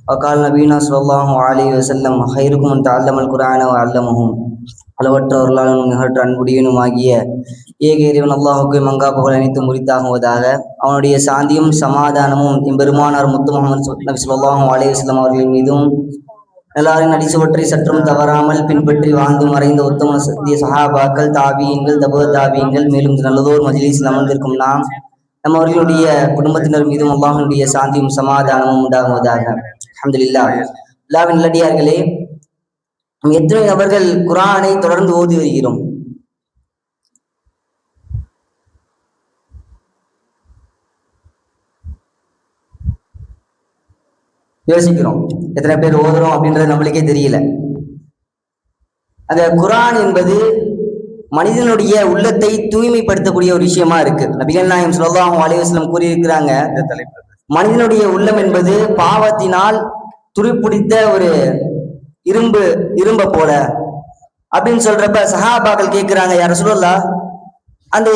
وقال نبينا صلى الله عليه وسلم خيركم من تعلم القرآن وعلمه. அளவற்றவர்களாலும் நிகழ்ற்ற அன்புடையனுமாகிய ஏக இறைவன் அல்லாஹுக்கு மங்காப்புகள் அனைத்து முறித்தாகுவதாக. அவனுடைய சாந்தியும் சமாதானமும் எம்பெருமானார் முத்து முஹம்மது நபி ஸல்லல்லாஹு அலைஹி வஸல்லம் அவர்கள் மீதும் எல்லாரின் அடிசுவற்றை சற்றும் தவறாமல் பின்பற்றி வாழ்ந்து மறைந்த உத்தம சத்திய சஹாபாக்கள், தாபியீன்கள், தபு தாபியீன்கள், மேலும் நல்லதோர் மஜ்லிஸில் அமர்ந்திருக்கும் நாம் அவர்களுடைய குடும்பத்தினர் மீதும் அல்லாஹ்வுடைய சாந்தியும் சமாதானமும் உண்டாகுவதாக. அல்ஹம்துலில்லாஹ். அல்லாஹ்வின் நல்லடியார்களே, எத்தனை நபர்கள் குர்ஆனை தொடர்ந்து ஓதி வருகிறோம்? யோசிக்கிறோம், எத்தனை பேர் ஓதுறோம் அப்படின்றது நம்மளுக்கே தெரியல. அந்த குர்ஆன் என்பது மனிதனுடைய உள்ளத்தை தூய்மைப்படுத்தக்கூடிய ஒரு விஷயமா இருக்கு. நபிகள் நாயகம் ஸல்லல்லாஹு அலைஹி வஸல்லம் கூறியிருக்கிறாங்க, மனிதனுடைய உள்ளம் என்பது பாவத்தினால் துருப்பிடித்த ஒரு இரும்ப போல அப்படின்னு சொல்றப்ப சஹாபாக்கள் கேட்கிறாங்க, யா ரசூலல்லாஹ், அந்த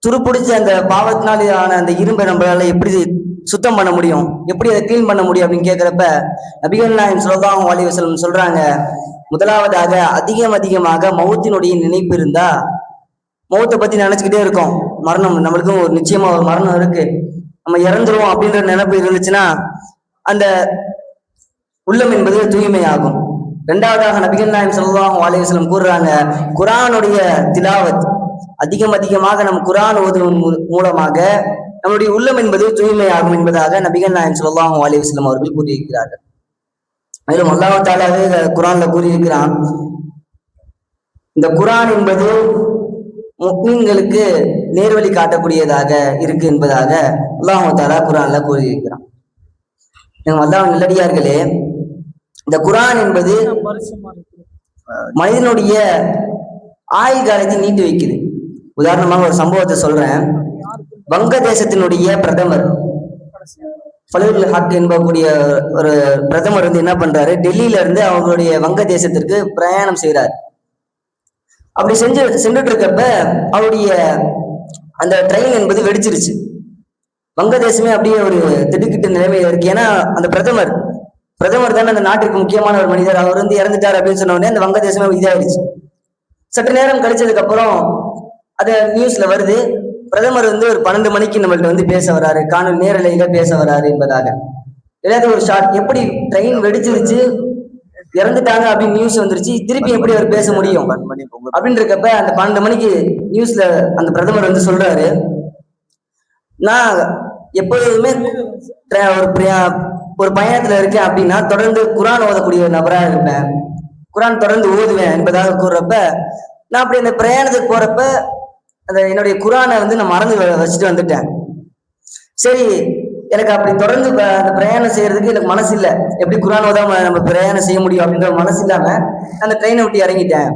துருப்பிடிச்ச அந்த பாவத்தினால் ஆன அந்த இரும்பை நம்மளால எப்படி சுத்தம் பண்ண முடியும், எப்படி அதை கிளீன் பண்ண முடியும் அப்படின்னு கேட்கிறப்ப நபிகள் நாயகம் ஸல்லல்லாஹு அலைஹி வஸல்லம் சொல்றாங்க, முதலாவதாக அதிகமாக மௌத்தினுடைய நினைப்பு இருந்தா, மௌத்தை பத்தி நினைச்சுக்கிட்டே இருக்கோம், மரணம் நம்மளுக்கும் ஒரு நிச்சயமா ஒரு மரணம் இருக்கு, நம்ம இறந்துருவோம் அப்படின்ற நினைப்பு இருந்துச்சுன்னா அந்த உள்ளம் என்பது தூய்மையாகும். இரண்டாவதாக நபிகள் நாயகம் ஸல்லல்லாஹு அலைஹி வஸல்லம் கூறுறாங்க, குர்ஆனுடைய திலாவத் அதிகமாக நம் குர்ஆன் ஓதுவதன் மூலமாக நம்முடைய உள்ளம் என்பது தூய்மையாகும் என்பதாக நபிகள் நாயகம் ஸல்லல்லாஹு அலைஹி வஸல்லம் அவர்கள் கூறியிருக்கிறார்கள். மேலும் அல்லாஹ் தஆலாவே குர்ஆன்ல கூறியிருக்கிறான், இந்த குர்ஆன் என்பது முஃமின்களுக்கு நேர்வழி காட்டக்கூடியதாக இருக்கு என்பதாக அல்லாஹ் தஆலா குர்ஆன்ல கூறியிருக்கிறான். அல்லாஹ் நல்லடியார்களே, இந்த குர்ஆன் என்பது மனிதனுடைய ஆயுள் காலத்தை நீட்டி வைக்குது. உதாரணமாக ஒரு சம்பவத்தை சொல்றேன். வங்கதேசத்தினுடைய பிரதமர் ஃபலூல் ஹக் என்பக்கூடிய ஒரு பிரதமர் வந்து என்ன பண்றாரு, டெல்லியில இருந்து அவங்களுடைய வங்கதேசத்திற்கு பிரயாணம் செய்யறாரு. அப்படி சென்றுட்டு இருக்கப்ப அவருடைய அந்த ட்ரெயின் என்பது வெடிச்சிருச்சு. வங்கதேசமே அப்படியே ஒரு திடுக்கிட்ட நிலைமையில இருக்கு. ஏன்னா அந்த பிரதமர் தானே அந்த நாட்டிற்கு முக்கியமான ஒரு மனிதர், அவர் வந்து இறந்துட்டார் அப்படின்னு சொன்ன உடனே அந்த வங்கதேசமே இதாயிடுச்சு. சற்று நேரம் கழிச்சதுக்கு அப்புறம் அது நியூஸ்ல வருது, பிரதமர் வந்து ஒரு 12 மணிக்கு நம்மள்ட்ட வந்து பேச வராரு, காணொலி நேரலையில பேச வராரு என்பதாக. ஏதாவது ஒரு ஷார்ட், எப்படி ட்ரெயின் வெடிச்சிருச்சு, இறந்துட்டாங்க அப்படின்னு நியூஸ் வந்துருச்சு, திருப்பி எப்படி அவர் பேச முடியும் அப்படின்னு இருக்கப்ப அந்த 12 மணிக்கு நியூஸ்ல அந்த பிரதமர் வந்து சொல்றாரு, நான் எப்பொழுதுமே ஒரு பயணத்துல இருக்கேன் அப்படின்னா தொடர்ந்து குர்ஆன் ஓதக்கூடிய ஒரு நபரா இருப்பேன், குர்ஆன் தொடர்ந்து ஓதுவேன் என்பதாக கூறுறப்ப, நான் அப்படி அந்த பிரயாணத்துக்கு போறப்ப அந்த என்னுடைய குர்ஆனை வந்து நான் மறந்து வச்சுட்டு வந்துட்டேன். சரி, எனக்கு அப்படி தொடர்ந்து அந்த பிரயாணம் செய்யறதுக்கு எனக்கு மனசு இல்லை. எப்படி குர்ஆன் ஓதாம நம்ம பிரயாணம் செய்ய முடியும் அப்படின்ற மனசு இல்லாம அந்த ட்ரெயினை விட்டு இறங்கிட்டேன்.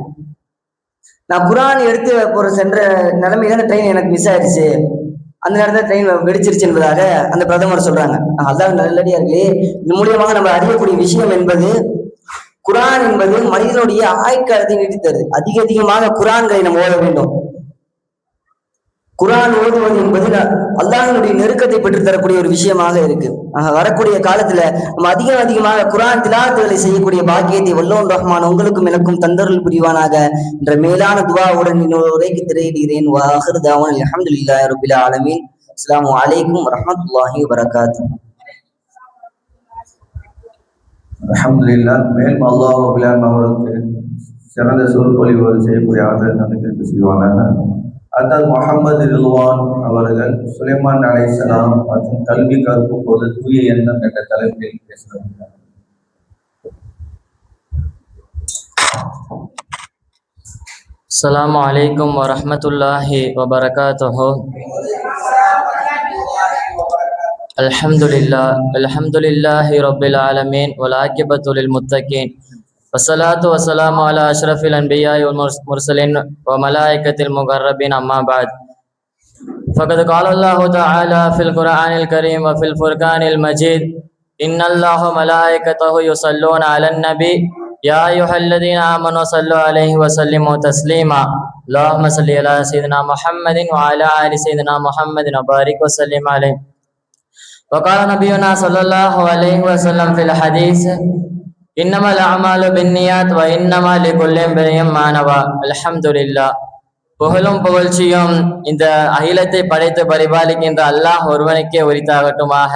நான் குர்ஆன் எடுத்து போற சென்ற நிலைமையில அந்த ட்ரெயின் எனக்கு மிஸ் ஆயிடுச்சு. அந்த நேரத்தில் ட்ரெயின் வெடிச்சிருச்சு என்பதாக அந்த பிரதமர் சொல்றாங்க. அதான் நல்லடியார்களே, இது மூலியமாக நம்ம அறியக்கூடிய விஷயம் என்பது, குர்ஆன் என்பது மனிதனுடைய ஆயுட்காலத்தை நீட்டி தருது. அதிகமாக குர்ஆன்களை நம்ம ஓத வேண்டும். குர்ஆன் ஓதுவது என்பது அல்லாஹ்வினுடைய நெருக்கத்தை பெற்று தரக்கூடிய ஒரு விஷயமாக இருக்கு. வரக்கூடிய காலத்துல நம்ம அதிகமாக குர்ஆன் திலாவத்துகளை செய்யக்கூடிய பாக்கியத்தை வல்லோன் ரஹ்மான் உங்களுக்கும் எனக்கும் தந்தருள் புரிவானாக என்ற மேலான துஆவுடன் இன்னொரு உரைக்கு திரையிடுகிறேன். வாஹிரு தஅவானா அல்ஹம்துலில்லாஹி ரப்பில் ஆலமீன். அஸ்ஸலாமு அலைக்கும் வரஹ்மத்துல்லாஹி வபரகாத்துஹு. அல்ஹம்துலில்லாஹ். மேலும் அல்லாஹ் ரப்பில் ஆலமீன் அவர்களுக்கு சிறந்த சொற்பொழிவு செய்யக்கூடிய ஆற்றல் நமக்கு செய்வாங்க. அடுத்தது முஹம்மது ரில்வான் அவர்கள் சுலைமான் அலைஹிஸ்ஸலாம் மற்றும் கல்வி கற்கும் போது தூய எண்ணம் என்ற தலைப்பில் பேசுகிறார். அஸ்ஸலாமு அலைக்கும் வரஹ்மத்துல்லாஹி வபரகாத்துஹு. அல்ஹம்துலில்லாஹி ரப்பில் ஆலமீன் வல் ஆகிபத்து லில் முத்தகீன் வஸ்ஸலாத்து வஸ்ஸலாமு அலா அஷ்ரஃபில் அன்பியாஇ வல் முர்சலீன் வ மலாயிகத்தில் முகர்ரபீன் அம்மா பஅத். ஃபகத் கால அல்லாஹு தஆலா ஃபில் குர்ஆனில் கரீம் வ ஃபில் ஃபுர்கானில் மஜீத் இன்னல்லாஹ மலாயிகத்தஹு யுஸல்லூன அலன் நபி யா அய்யுஹல்லதீன ஆமனூ ஸல்லு அலைஹி வ ஸல்லிமு தஸ்லீமா. அல்லாஹும்ம ஸல்லி அலா சய்யிதினா முஹம்மதின் வ அலா ஆலி சய்யிதினா முஹம்மதின் வ பாரிக் வ ஸல்லிம் அலைஹி. وقال نبينا صلى الله عليه وسلم في الحديث إنما الأعمال بالنيات وإنما لكل امرئ ما نوى. அல்ஹம்துலில்லாஹ். புகழும் புகழ்ச்சியும் இந்த அகிலத்தை படைத்து பரிபாலிக்கின்ற அல்லாஹ் ஒருவனுக்கே உரித்தாகட்டுமாக.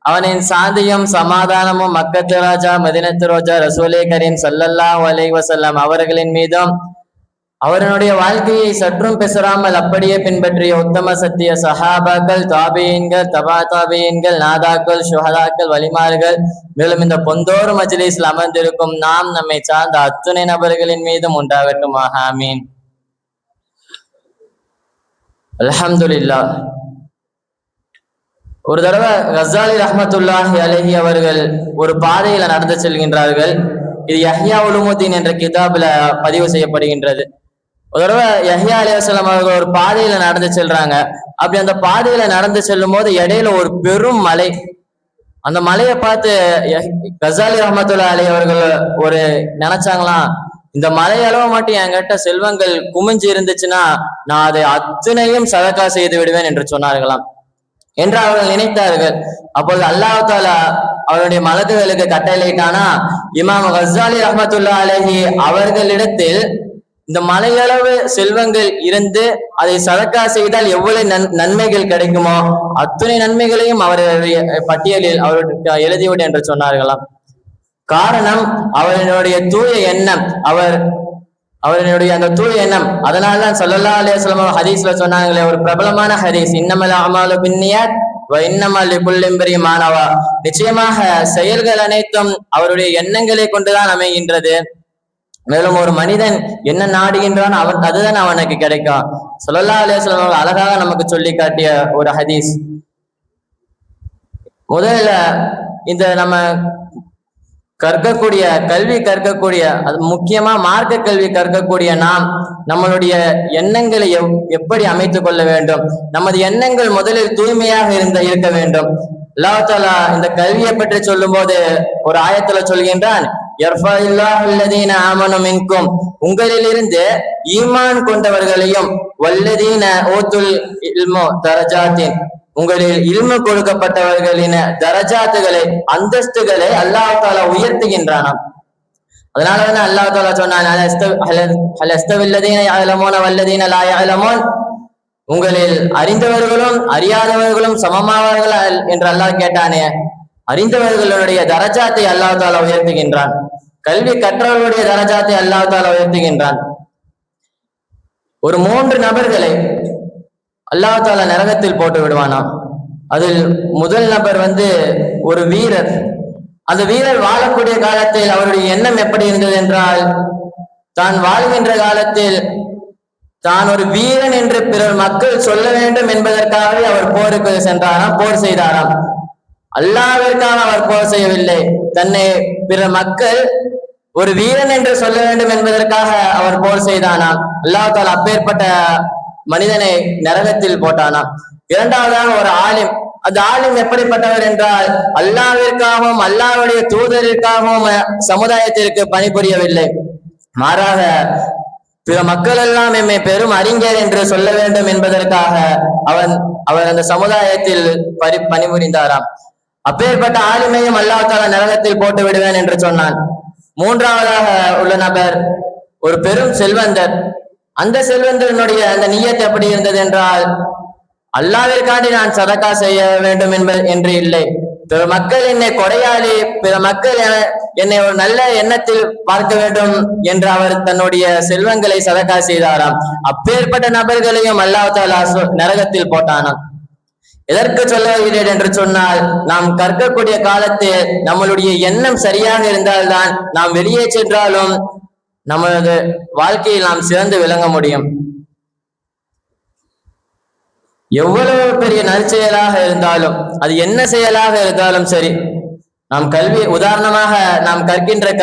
அவனின் சாந்தியும் சமாதானமும் மக்கத்து ராஜா மதீனத்து ரோஜா ரசூலே கரீம் ஸல்லல்லாஹு அலைஹி வஸல்லம் அவர்களின் மீதும் அவருடைய வாழ்க்கையை சற்றும் பெசராமல் அப்படியே பின்பற்றிய உத்தம சத்திய சஹாபாக்கள், தாபியீன்கள், தபா தாபியீன்கள், நாதாக்கள், ஷுஹதாக்கள், வலிமார்கள், மேலும் இந்த பொந்தோர் மஜ்லிஸில் அமர்ந்திருக்கும் நாம் நம்மை சார்ந்த அத்துணை நபர்களின் மீதும் உண்டாகட்டுமாக. ஆமீன். அல்ஹம்துலில்லாஹ். ஒரு தடவை கஸாலி ரஹ்மத்துல்லாஹி அலைஹி அவர்கள் ஒரு பாதையில நடந்து செல்கின்றார்கள். இது யஹ்யா உலூமுத்தீன் என்ற கிதாபில் பதிவு செய்யப்படுகின்றது. ஒரு தடவை யஹ்யா அலைஹிஸ்ஸலாம் அவர்கள் ஒரு பாதையில நடந்து செல்றாங்க. அப்படி அந்த பாதையில நடந்து செல்லும் போது இடையில ஒரு பெரும் மலை. அந்த மலையை பார்த்து கஸாலி ரஹ்மத்துல்லாஹி அலைஹி அவர்கள் ஒரு நினைச்சாங்களாம், இந்த மலையளவு மட்டும் என்கிட்ட செல்வங்கள் குமிஞ்சு இருந்துச்சுன்னா நான் அதை அத்தனையும் சதக்கா செய்து விடுவேன் என்று சொன்னார்களாம் என்று அவர்கள் நினைத்தார்கள். அப்பொழுது அல்லாஹ் தஆலா அவருடைய மலக்குகளுக்கு கட்டளையிட்டானா, இமாம் கஸாலி ரஹ்மத்துல்லாஹி அலைஹி அவர்களிடத்தில் இந்த மலையளவு செல்வங்கள் இருந்து அதை சதக்கா செய்தால் எவ்வளவு நன்மைகள் கிடைக்குமோ அத்துணை நன்மைகளையும் அவருடைய பட்டியலில் அவருக்கு எழுதிவிடு என்று சொன்னார்களாம். காரணம் அவர்களுடைய தூய எண்ணம், அவர்களுடைய அந்த தூய எண்ணம். அதனால்தான் ஸல்லல்லாஹு அலைஹி வஸல்லம் ஹதீஸ்ல சொன்னாங்களே, ஒரு பிரபலமான ஹதீஸ், இன்னமல் அமாலு பின்னியாத் வ இன்னமா லிகுல்லி இம்ரிஇ மா நவா. நிச்சயமாக செயல்கள் அனைத்தும் அவருடைய எண்ணங்களை கொண்டுதான் அமைகின்றது. மேலும் ஒரு மனிதன் என்ன நாடுகின்றான் அதுதான் அவனுக்கு கிடைக்கும். ஸல்லல்லாஹு அலைஹி வஸல்லம் அழகாக நமக்கு சொல்லி காட்டிய ஒரு ஹதீஸ். முதல்ல இந்த நம்ம கல்வி கற்கக்கூடிய அது முக்கியமா மார்க்க கல்வி கற்கக்கூடிய நாம் நம்மளுடைய எண்ணங்களை எப்படி அமைத்துக் கொள்ள வேண்டும். நமது எண்ணங்கள் முதலில் தூய்மையாக இருக்க வேண்டும். அல்லாஹ் தஆலா இந்த கல்வியை பற்றி சொல்லும் போது ஒரு ஆயத்துல சொல்கின்றான், உங்களிலிருந்து ஈமான் கொண்டவர்களையும் வல்லதீன ஊத்துல் இல்மு தரஜாத்தின், உங்களில் இல்மு கொடுக்கப்பட்டவர்களின் தரஜாத்துகளை அந்தஸ்துகளை அல்லாஹ் தஆலா உயர்த்துகின்றானாம். அதனாலதான் அல்லாஹ் தஆலா சொன்னான், உங்களில் அறிந்தவர்களும் அறியாதவர்களும் சமமாவார்கள் என்று அல்லாஹ் கேட்டானே. அறிந்தவர்களுடைய தரஜாத்தை அல்லாஹ் தஆலா உயர்த்துகின்றான். கல்வி கற்றவர்களுடைய தரஜாத்தை அல்லாஹ் தஆலா உயர்த்துகின்றான். ஒரு 3 நபர்களை அல்லாஹ் தஆலா நரகத்தில் போட்டு விடுவானாம். அதில் முதல் நபர் ஒரு வீரர். அந்த வீரர் வாழக்கூடிய காலத்தில் அவருடைய எண்ணம் எப்படி இருந்தது என்றால், தான் வாழ்கின்ற காலத்தில் தான் ஒரு வீரன் என்று பிறர் மக்கள் சொல்ல வேண்டும் என்பதற்காகவே அவர் போருக்கு சென்றாராம், போர் செய்தாராம். அல்லாஹ்விற்காக அவர் போர் செய்யவில்லை. தன்னை பிற மக்கள் ஒரு வீரன் என்று சொல்ல வேண்டும் என்பதற்காக அவர் போர் செய்தானாம். அல்லாஹ் தாலா அப்பேற்பட்ட மனிதனை நரகத்தில் போட்டானாம். இரண்டாவதாக ஒரு ஆலிம். அந்த ஆலிம் எப்படிப்பட்டவர் என்றால் அல்லாஹ்விற்காகவும் அல்லாஹ்வுடைய தூதரிற்காகவும் சமுதாயத்திற்கு பணிபுரியவில்லை. மாறாக பிற மக்கள் எல்லாம் எம்மை பெரும் அறிஞர் என்று சொல்ல வேண்டும் என்பதற்காக அவர் அந்த சமுதாயத்தில் பணிபுரிந்தாராம். அப்பேற்பட்ட ஆலிமையும் அல்லாஹ் தாலா நரகத்தில் போட்டு விடுவேன் என்று சொன்னான். மூன்றாவதாக உள்ள நபர் ஒரு பெரும் செல்வந்தர். அந்த செல்வந்தனுடைய அந்த நியத் எப்படி இருந்தது என்றால் அல்லாஹ்விற்காண்டி நான் சதக்கா செய்ய வேண்டும் என்று இல்லை. பிற மக்கள் என்னை கொடையாளி, பிற மக்கள் என்னை ஒரு நல்ல எண்ணத்தில் பார்க்க வேண்டும் என்று அவர் தன்னுடைய செல்வங்களை சதக்கா செய்தாராம். அப்பேற்பட்ட நபர்களையும் அல்லாஹ் தாலா நரகத்தில் போட்டானாம். எதற்கு சொல்ல வருகிறேன் என்று சொன்னால், நாம் கற்கக்கூடிய காலத்தில் நம்மளுடைய எண்ணம் சரியாக இருந்தால்தான் நாம் வெளியே சென்றாலும் நமது வாழ்க்கையில் நாம் சிறந்து விளங்க முடியும். எவ்வளவு பெரிய நற்செயலாக இருந்தாலும், அது என்ன செயலாக இருந்தாலும் சரி, நாம் கல்வி, உதாரணமாக நாம் கற்கின்றோம்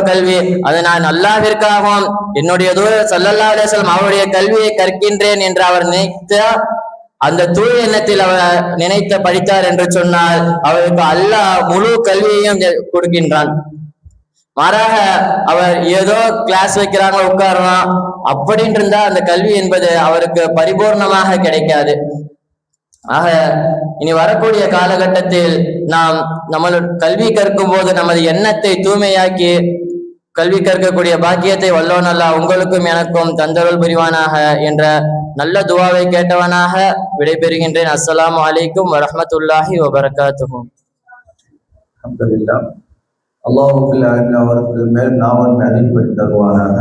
கல்வி, அதை நான் அல்லாஹ்விற்காகவும் என்னுடைய தூதர் ஸல்லல்லாஹு அலைஹி வஸல்லம் அவருடைய கல்வியை கற்கின்றேன் என்று அவர் நினைத்த அந்த தூய எண்ணத்தில் அவர் நினைத்த படித்தார் என்று சொன்னால் அவருக்கு அல்லாஹ் முழு கல்வியையும் கொடுக்கின்றான். மாறாக அவர் ஏதோ கிளாஸ் வைக்கிறாங்க உட்காரலாம் அப்படின்னு இருந்தா அந்த கல்வி என்பது அவருக்கு பரிபூர்ணமாக கிடைக்காது. ஆக இனி வரக்கூடிய காலகட்டத்தில் நாம் கல்வி கற்கும் போது நமது எண்ணத்தை தூய்மையாக்கி கல்வி கற்கக்கூடிய பாக்கியத்தை வல்லோன் அல்லாஹ் உங்களுக்கும் எனக்கும் தந்தருள் புரிவானாக என்ற நல்ல துவாவை கேட்டவனாக விடைபெறுகின்றேன். அஸ்ஸலாமு அலைக்கும் வரஹ்மத்துல்லாஹி வபரகாத்துஹு. அல்ஹம்துலில்லாஹ். அல்லாஹ்வுல் ஆலமீன் அவருக்கு மேல் நாவல் அதிகப்படுத்தி தருவாராக.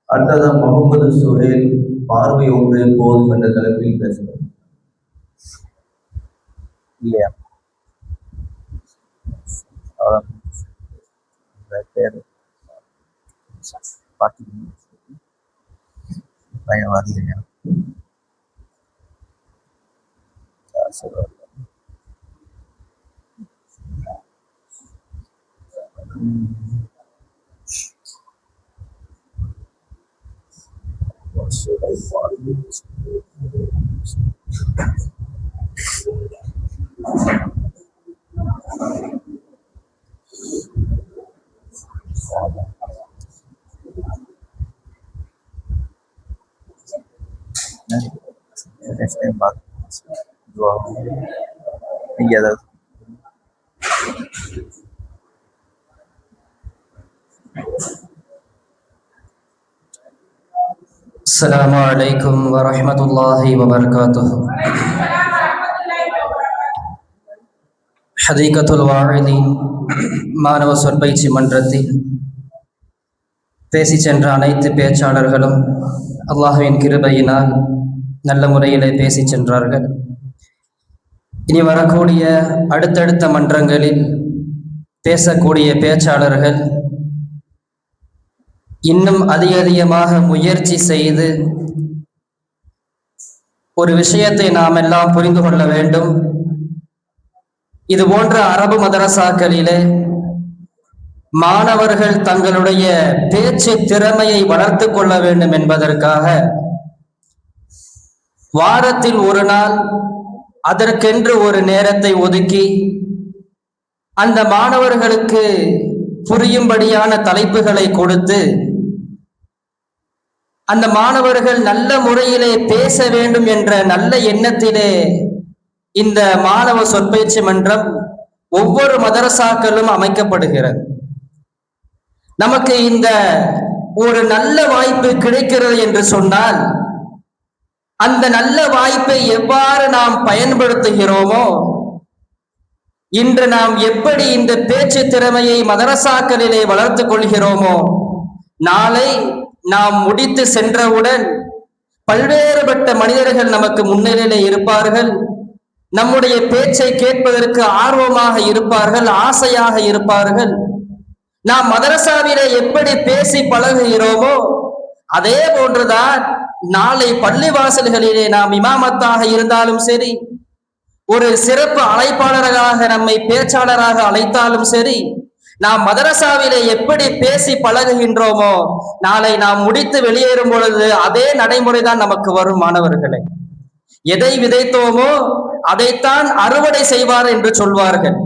அடுத்தது முகமது சுஹேல் பார்வை ஒன்றே போதும் என்ற தலைப்பில் பேசுகிறேன். இல்லையா பேரு பையன் வரலையா? அஸ்ஸலாமு அலைக்கும் வரஹ்மத்துல்லாஹி வபரகாத்துஹு. ஹதீகத்துல் வாஇதீன் மாணவ சொற்பயிற்சி மன்றத்தில் பேசி சென்ற அனைத்து பேச்சாளர்களும் அல்லாஹ்வின் கிருபையினால் நல்ல முறையிலே பேசி சென்றார்கள். இனி வரக்கூடிய அடுத்தடுத்த மன்றங்களில் பேசக்கூடிய பேச்சாளர்கள் இன்னும் அதிகமாக முயற்சி செய்து ஒரு விஷயத்தை நாம் எல்லாம் புரிந்து கொள்ள வேண்டும். இது போன்ற அரபு மதரசாக்களிலே மாணவர்கள் தங்களுடைய பேச்சு திறமையை வளர்த்து கொள்ள வேண்டும் என்பதற்காக வாரத்தில் ஒரு நாள் அதற்கென்று ஒரு நேரத்தை ஒதுக்கி அந்த மாணவர்களுக்கு புரியும்படியான தலைப்புகளை கொடுத்து அந்த மாணவர்கள் நல்ல முறையிலே பேச வேண்டும் என்ற நல்ல எண்ணத்திலே இந்த மாணவ சொற்பயிற்சி மன்றம் ஒவ்வொரு மதரசாக்களும் அமைக்கப்படுகிறது. நமக்கு இந்த ஒரு நல்ல வாய்ப்பு கிடைக்கிறது என்று சொன்னால் அந்த நல்ல வாய்ப்பை எவ்வாறு நாம் பயன்படுத்துகிறோமோ, இன்று நாம் எப்படி இந்த பேச்சு திறமையை மதரசாக்களிலே வளர்த்து கொள்கிறோமோ, நாளை நாம் முடித்து சென்றவுடன் பல்வேறுபட்ட மனிதர்கள் நமக்கு முன்னிலையிலே இருப்பார்கள். நம்முடைய பேச்சை கேட்பதற்கு ஆர்வமாக இருப்பார்கள், ஆசையாக இருப்பார்கள். நாம் மதரசாவிலே எப்படி பேசி பழகுகிறோமோ அதே போன்றுதான் நாளை பள்ளிவாசல்களிலே நாம் இமாமத்தாக இருந்தாலும் சரி, ஒரு சிறப்பு அழைப்பாளராக நம்மை பேச்சாளராக அழைத்தாலும் சரி, நாம் மதரசாவிலே எப்படி பேசி பழகுகின்றோமோ நாளை நாம் முடித்து வெளியேறும் பொழுது அதே நடைமுறைதான் நமக்கு வரும். மாணவர்களே, எதை விதைத்தோமோ அதைத்தான் அறுவடை செய்வார் என்று சொல்வார்கள்.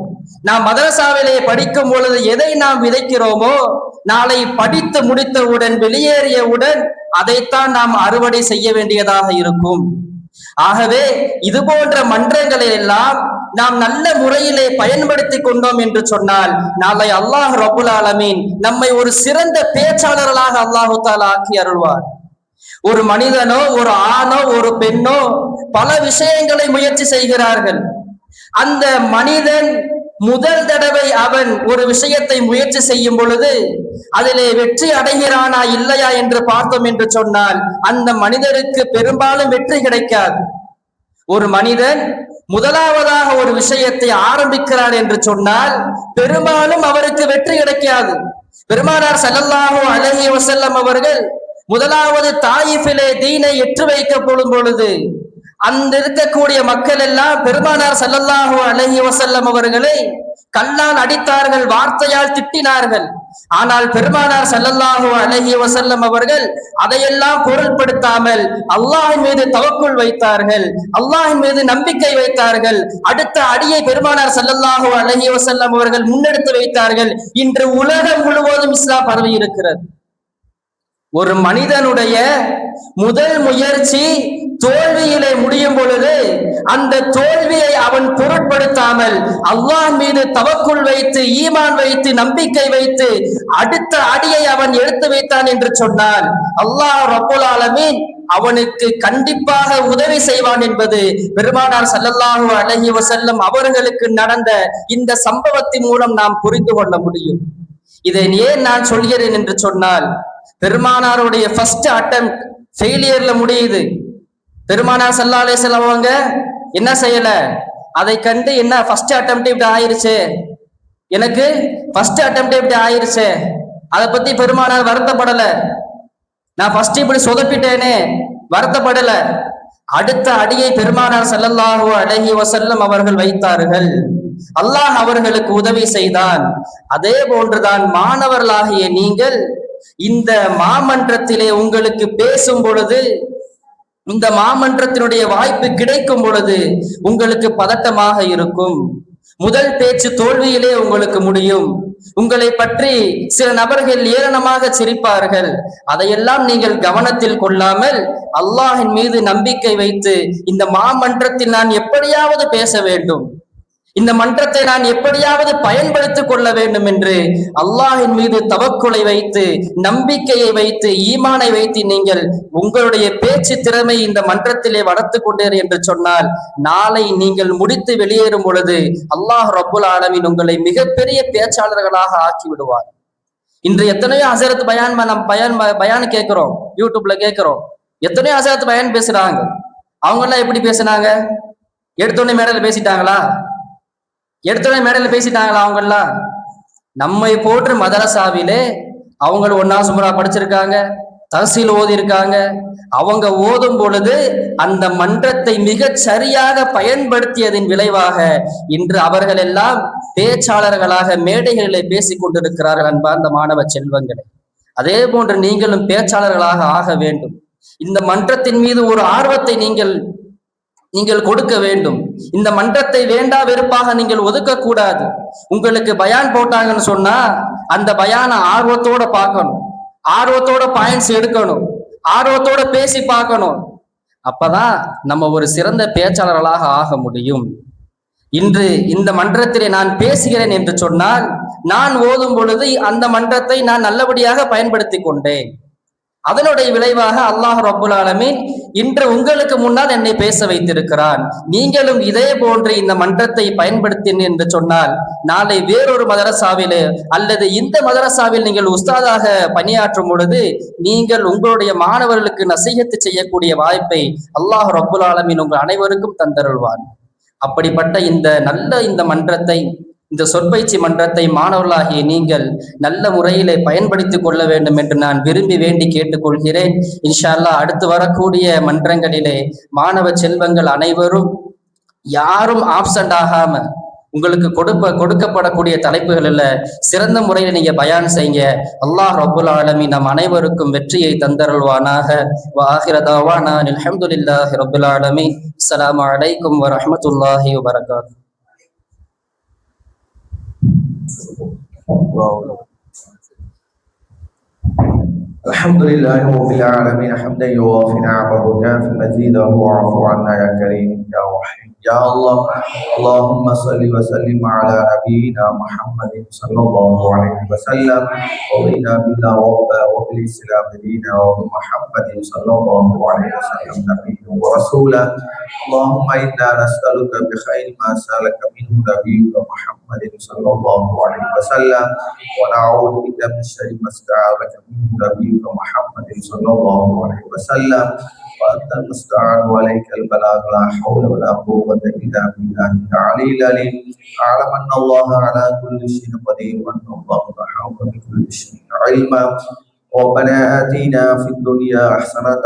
நாம் மதரசாவிலே படிக்கும் பொழுது எதை நாம் விதைக்கிறோமோ நாளை படித்து முடித்தவுடன் வெளியேறியவுடன் அதைத்தான் நாம் அறுவடை செய்ய வேண்டியதாக இருக்கும். ஆகவே இது போன்ற மன்றங்களை எல்லாம் நாம் நல்ல முறையிலே பயன்படுத்தி கொண்டோம் என்று சொன்னால் நாளை அல்லாஹ் ரப்புல் ஆலமீன் நம்மை ஒரு சிறந்த பேச்சாளர்களாக அல்லாஹு தஆலா ஆக்கி அருள்வார். ஒரு மனிதனோ ஒரு ஆணோ ஒரு பெண்ணோ பல விஷயங்களை முயற்சி செய்கிறார்கள். அந்த மனிதன் முதல் தடவை அவன் ஒரு விஷயத்தை முயற்சி செய்யும் பொழுது அதிலே வெற்றி அடைகிறானா இல்லையா என்று பார்த்தோம் என்று சொன்னால் அந்த மனிதருக்கு பெரும்பாலும் வெற்றி கிடைக்காது. ஒரு மனிதன் முதலாவதாக ஒரு விஷயத்தை ஆரம்பிக்கிறார் என்று சொன்னால் பெரும்பாலும் அவருக்கு வெற்றி கிடைக்காது. பெருமானார் ஸல்லல்லாஹு அலைஹி வஸல்லம் அவர்கள் முதலாவது தாயிஃபிலே தீனை எற்று வைக்கப்படும் பொழுது அந்த இருக்கக்கூடிய மக்கள் எல்லாம் பெருமானார் ஸல்லல்லாஹு அலைஹி வஸல்லம் அவர்களை கல்லால் அடித்தார்கள், வார்த்தையால் திட்டினார்கள். ஆனால் பெருமானார் ஸல்லல்லாஹு அலைஹி வஸல்லம் அவர்கள் அதையெல்லாம் பொருள்படுத்தாமல் அல்லாஹ்வின் மீது தவக்குல் வைத்தார்கள், அல்லாஹ்வின் மீது நம்பிக்கை வைத்தார்கள். அடுத்த அடியை பெருமானார் ஸல்லல்லாஹு அலைஹி வஸல்லம் அவர்கள் முன்னெடுத்து வைத்தார்கள். இன்று உலகம் முழுவதும் இஸ்லாம் பரவி இருக்கிறது. ஒரு மனிதனுடைய முதல் முயற்சி தோல்வியிலே முடியும் பொழுது அந்த தோல்வியை அவன் பொருட்படுத்தாமல் அல்லாஹ் மீது தவக்குல் வைத்து ஈமான் வைத்து நம்பிக்கை வைத்து அடுத்த அடியை அவன் எடுத்து வைத்தான் என்று சொன்னால் அல்லாஹ் ரப்புல் ஆலமீன் அவனுக்கு கண்டிப்பாக உதவி செய்வான் என்பது பெருமானார் ஸல்லல்லாஹு அலைஹி வஸல்லம் அவர்களுக்கு நடந்த இந்த சம்பவத்தின் மூலம் நாம் புரிந்து கொள்ள முடியும். இதை ஏன் நான் சொல்கிறேன் என்று சொன்னால் பெருமானாருடைய ஃபர்ஸ்ட் அட்டெம்ப்ட் ஃபெயிலியர்ல முடியுது. பெருமானார் ஸல்லல்லாஹு அலைஹி வஸல்லம் அவங்க என்ன செய்யல, அதை கண்டு என்ன ஃபர்ஸ்ட் அட்டெம்ப்ட் இப்படி ஆயிருச்சு, எனக்கு ஃபர்ஸ்ட் அட்டெம்ப்ட் இப்படி ஆயிருச்சு, அதை பத்தி பெருமானார் வருத்தப்படல. நான் ஃபர்ஸ்ட் இப்படி சொதப்பிட்டேனே வருத்தப்படல. அடுத்த அடியை பெருமானார் ஸல்லல்லாஹு அலைஹி வஸல்லம் அவர்கள் வைத்தார்கள். அல்லாஹ் அவர்களுக்கு உதவி செய்தான். அதே போன்றுதான் மாணவர்களாகிய நீங்கள் இந்த மாமன்றத்திலே உங்களுக்கு பேசும் பொழுது, இந்த மாமன்றத்தினுடைய வாய்ப்பு கிடைக்கும் பொழுது உங்களுக்கு பதட்டமாக இருக்கும். முதல் பேச்சு தோல்வியிலே உங்களுக்கு முடியும். உங்களை பற்றி சில நபர்கள் ஏளனமாக சிரிப்பார்கள். அதையெல்லாம் நீங்கள் கவனத்தில் கொள்ளாமல் அல்லாஹின் மீது நம்பிக்கை வைத்து இந்த மாமன்றத்தில் நான் எப்படியாவது பேச வேண்டும், இந்த மன்றத்தை நான் எப்படியாவது பயன்படுத்திக் கொள்ள வேண்டும் என்று அல்லாஹின் மீது தவக்குலை வைத்து நம்பிக்கையை வைத்து ஈமானை வைத்து நீங்கள் உங்களுடைய பேச்சு திறமை இந்த மன்றத்திலே வளர்த்து கொண்டீர் என்று சொன்னால் நாளை நீங்கள் முடித்து வெளியேறும் பொழுது அல்லாஹ் ரப்புல் ஆலமீன் உங்களை மிகப்பெரிய பேச்சாளர்களாக ஆக்கி விடுவார். இன்று எத்தனையோ ஹஸரத் பயான் கேட்கிறோம், யூடியூப்ல கேட்கிறோம். எத்தனையோ ஹஸரத் பயான் பேசுறாங்க. அவங்க எல்லாம் எப்படி பேசுனாங்க? எடுத்தோடனே மேடையில பேசிட்டாங்களா? அவங்கெல்லாம் நம்மை போன்று மதரசாவிலே அவங்க ஒன்னா சுமரா படிச்சிருக்காங்க, தஹ்சீல் ஓதி இருக்காங்க. அவங்க ஓதும் பொழுது அந்த மன்றத்தை மிக சரியாக பயன்படுத்தியதின் விளைவாக இன்று அவர்கள் எல்லாம் பேச்சாளர்களாக மேடைகளிலே பேசிக் கொண்டிருக்கிறார்கள். அன்பார்ந்த மாணவ செல்வங்களே, அதே போன்று நீங்களும் பேச்சாளர்களாக ஆக வேண்டும். இந்த மன்றத்தின் மீது ஒரு ஆர்வத்தை நீங்கள் கொடுக்க வேண்டும். இந்த மன்றத்தை வேண்டா வெறுப்பாக நீங்கள் ஒதுக்க கூடாது. உங்களுக்கு பயான் போட்டாங்கன்னு சொன்னா அந்த பயான ஆர்வத்தோட பார்க்கணும், ஆர்வத்தோட பாயிண்ட்ஸ் எடுக்கணும், ஆர்வத்தோட பேசி பார்க்கணும். அப்பதான் நம்ம ஒரு சிறந்த பேச்சாளர்களாக ஆக முடியும். இன்று இந்த மன்றத்திலே நான் பேசுகிறேன் என்று சொன்னால் நான் ஓதும் பொழுது அந்த மன்றத்தை நான் நல்லபடியாக பயன்படுத்தி கொண்டேன். அதனுடைய விளைவாக அல்லாஹ் ரப்புல் ஆலமீன் இன்று உங்களுக்கு முன்னால் என்னை பேச வைத்திருக்கிறான். நீங்களும் இதே போன்று இந்த மன்றத்தை பயன்படுத்தினீர்கள் என்று சொன்னால் நாளை வேறொரு மதரசாவிலே அல்லது இந்த மதரசாவில் நீங்கள் உஸ்தாதாக பணியாற்றும் பொழுது நீங்கள் உங்களுடைய மாணவர்களுக்கு நசீஹத்து செய்யக்கூடிய வாய்ப்பை அல்லாஹ் ரப்புல் ஆலமீன் உங்கள் அனைவருக்கும் தந்தருள்வான். அப்படிப்பட்ட இந்த மன்றத்தை இந்த சொற்பயிற்சி மன்றத்தை மாணவர்களாகிய நீங்கள் நல்ல முறையிலே பயன்படுத்திக் கொள்ள வேண்டும் என்று நான் விரும்பி வேண்டி கேட்டுக்கொள்கிறேன். இன்ஷா அல்லாஹ் அடுத்து வரக்கூடிய மன்றங்களிலே மாணவ செல்வங்கள் அனைவரும் யாரும் ஆப்சண்ட் ஆகாம உங்களுக்கு கொடுக்கப்படக்கூடிய தலைப்புகளில் சிறந்த முறையில் நீங்க பயான் செய்யுங்க. அல்லாஹ் ரப்புல் ஆலமீன் நம் அனைவருக்கும் வெற்றியை தந்தருள்வானாக. வ ஆகிர தஅவானா அல்ஹம்துலில்லாஹி ரப்பில் ஆலமீன். அஸ்ஸலாமு அலைக்கும் வ ரஹ்மத்துல்லாஹி வ பரகாத்துஹு. الحمد لله رب العالمين حمدا يوافي نعمه وكافي مزيده واعف عنا يا كريم يا رحيم يا الله. اللهم صل وسلم على نبينا محمد صلى الله عليه وسلم. رضينا بالله ربا وبالاسلام دينا وبمحمد صلى الله عليه وسلم نبيا ورسولا. اللهم انا نسالك بخير ما سالك منه نبيك محمد صلى الله عليه وسلم ونعوذ بك من شر ما استعاذك منه نبيك محمد صلى الله عليه وسلم. وأنت المستعان وعليك البلاغ لا حول ولا قوة إلا بالله العلي العليم. أعلم أن الله على كل شيء قدير وأن الله أحاط بكل شيء علما. ربنا آتنا في الدنيا حسنة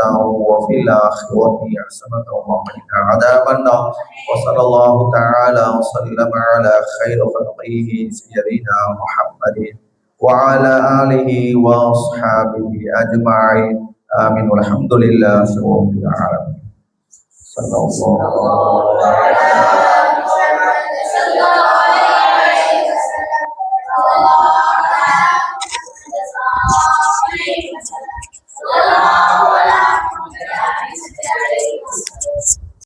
وفي الآخرة حسنة وقنا عذاب النار. وصلى الله تعالى وسلم على خير خلقه سيدنا محمد وعلى آله وأصحابه أجمعين. آمين والحمد لله رب العالمين. صلى الله عليه وسلم.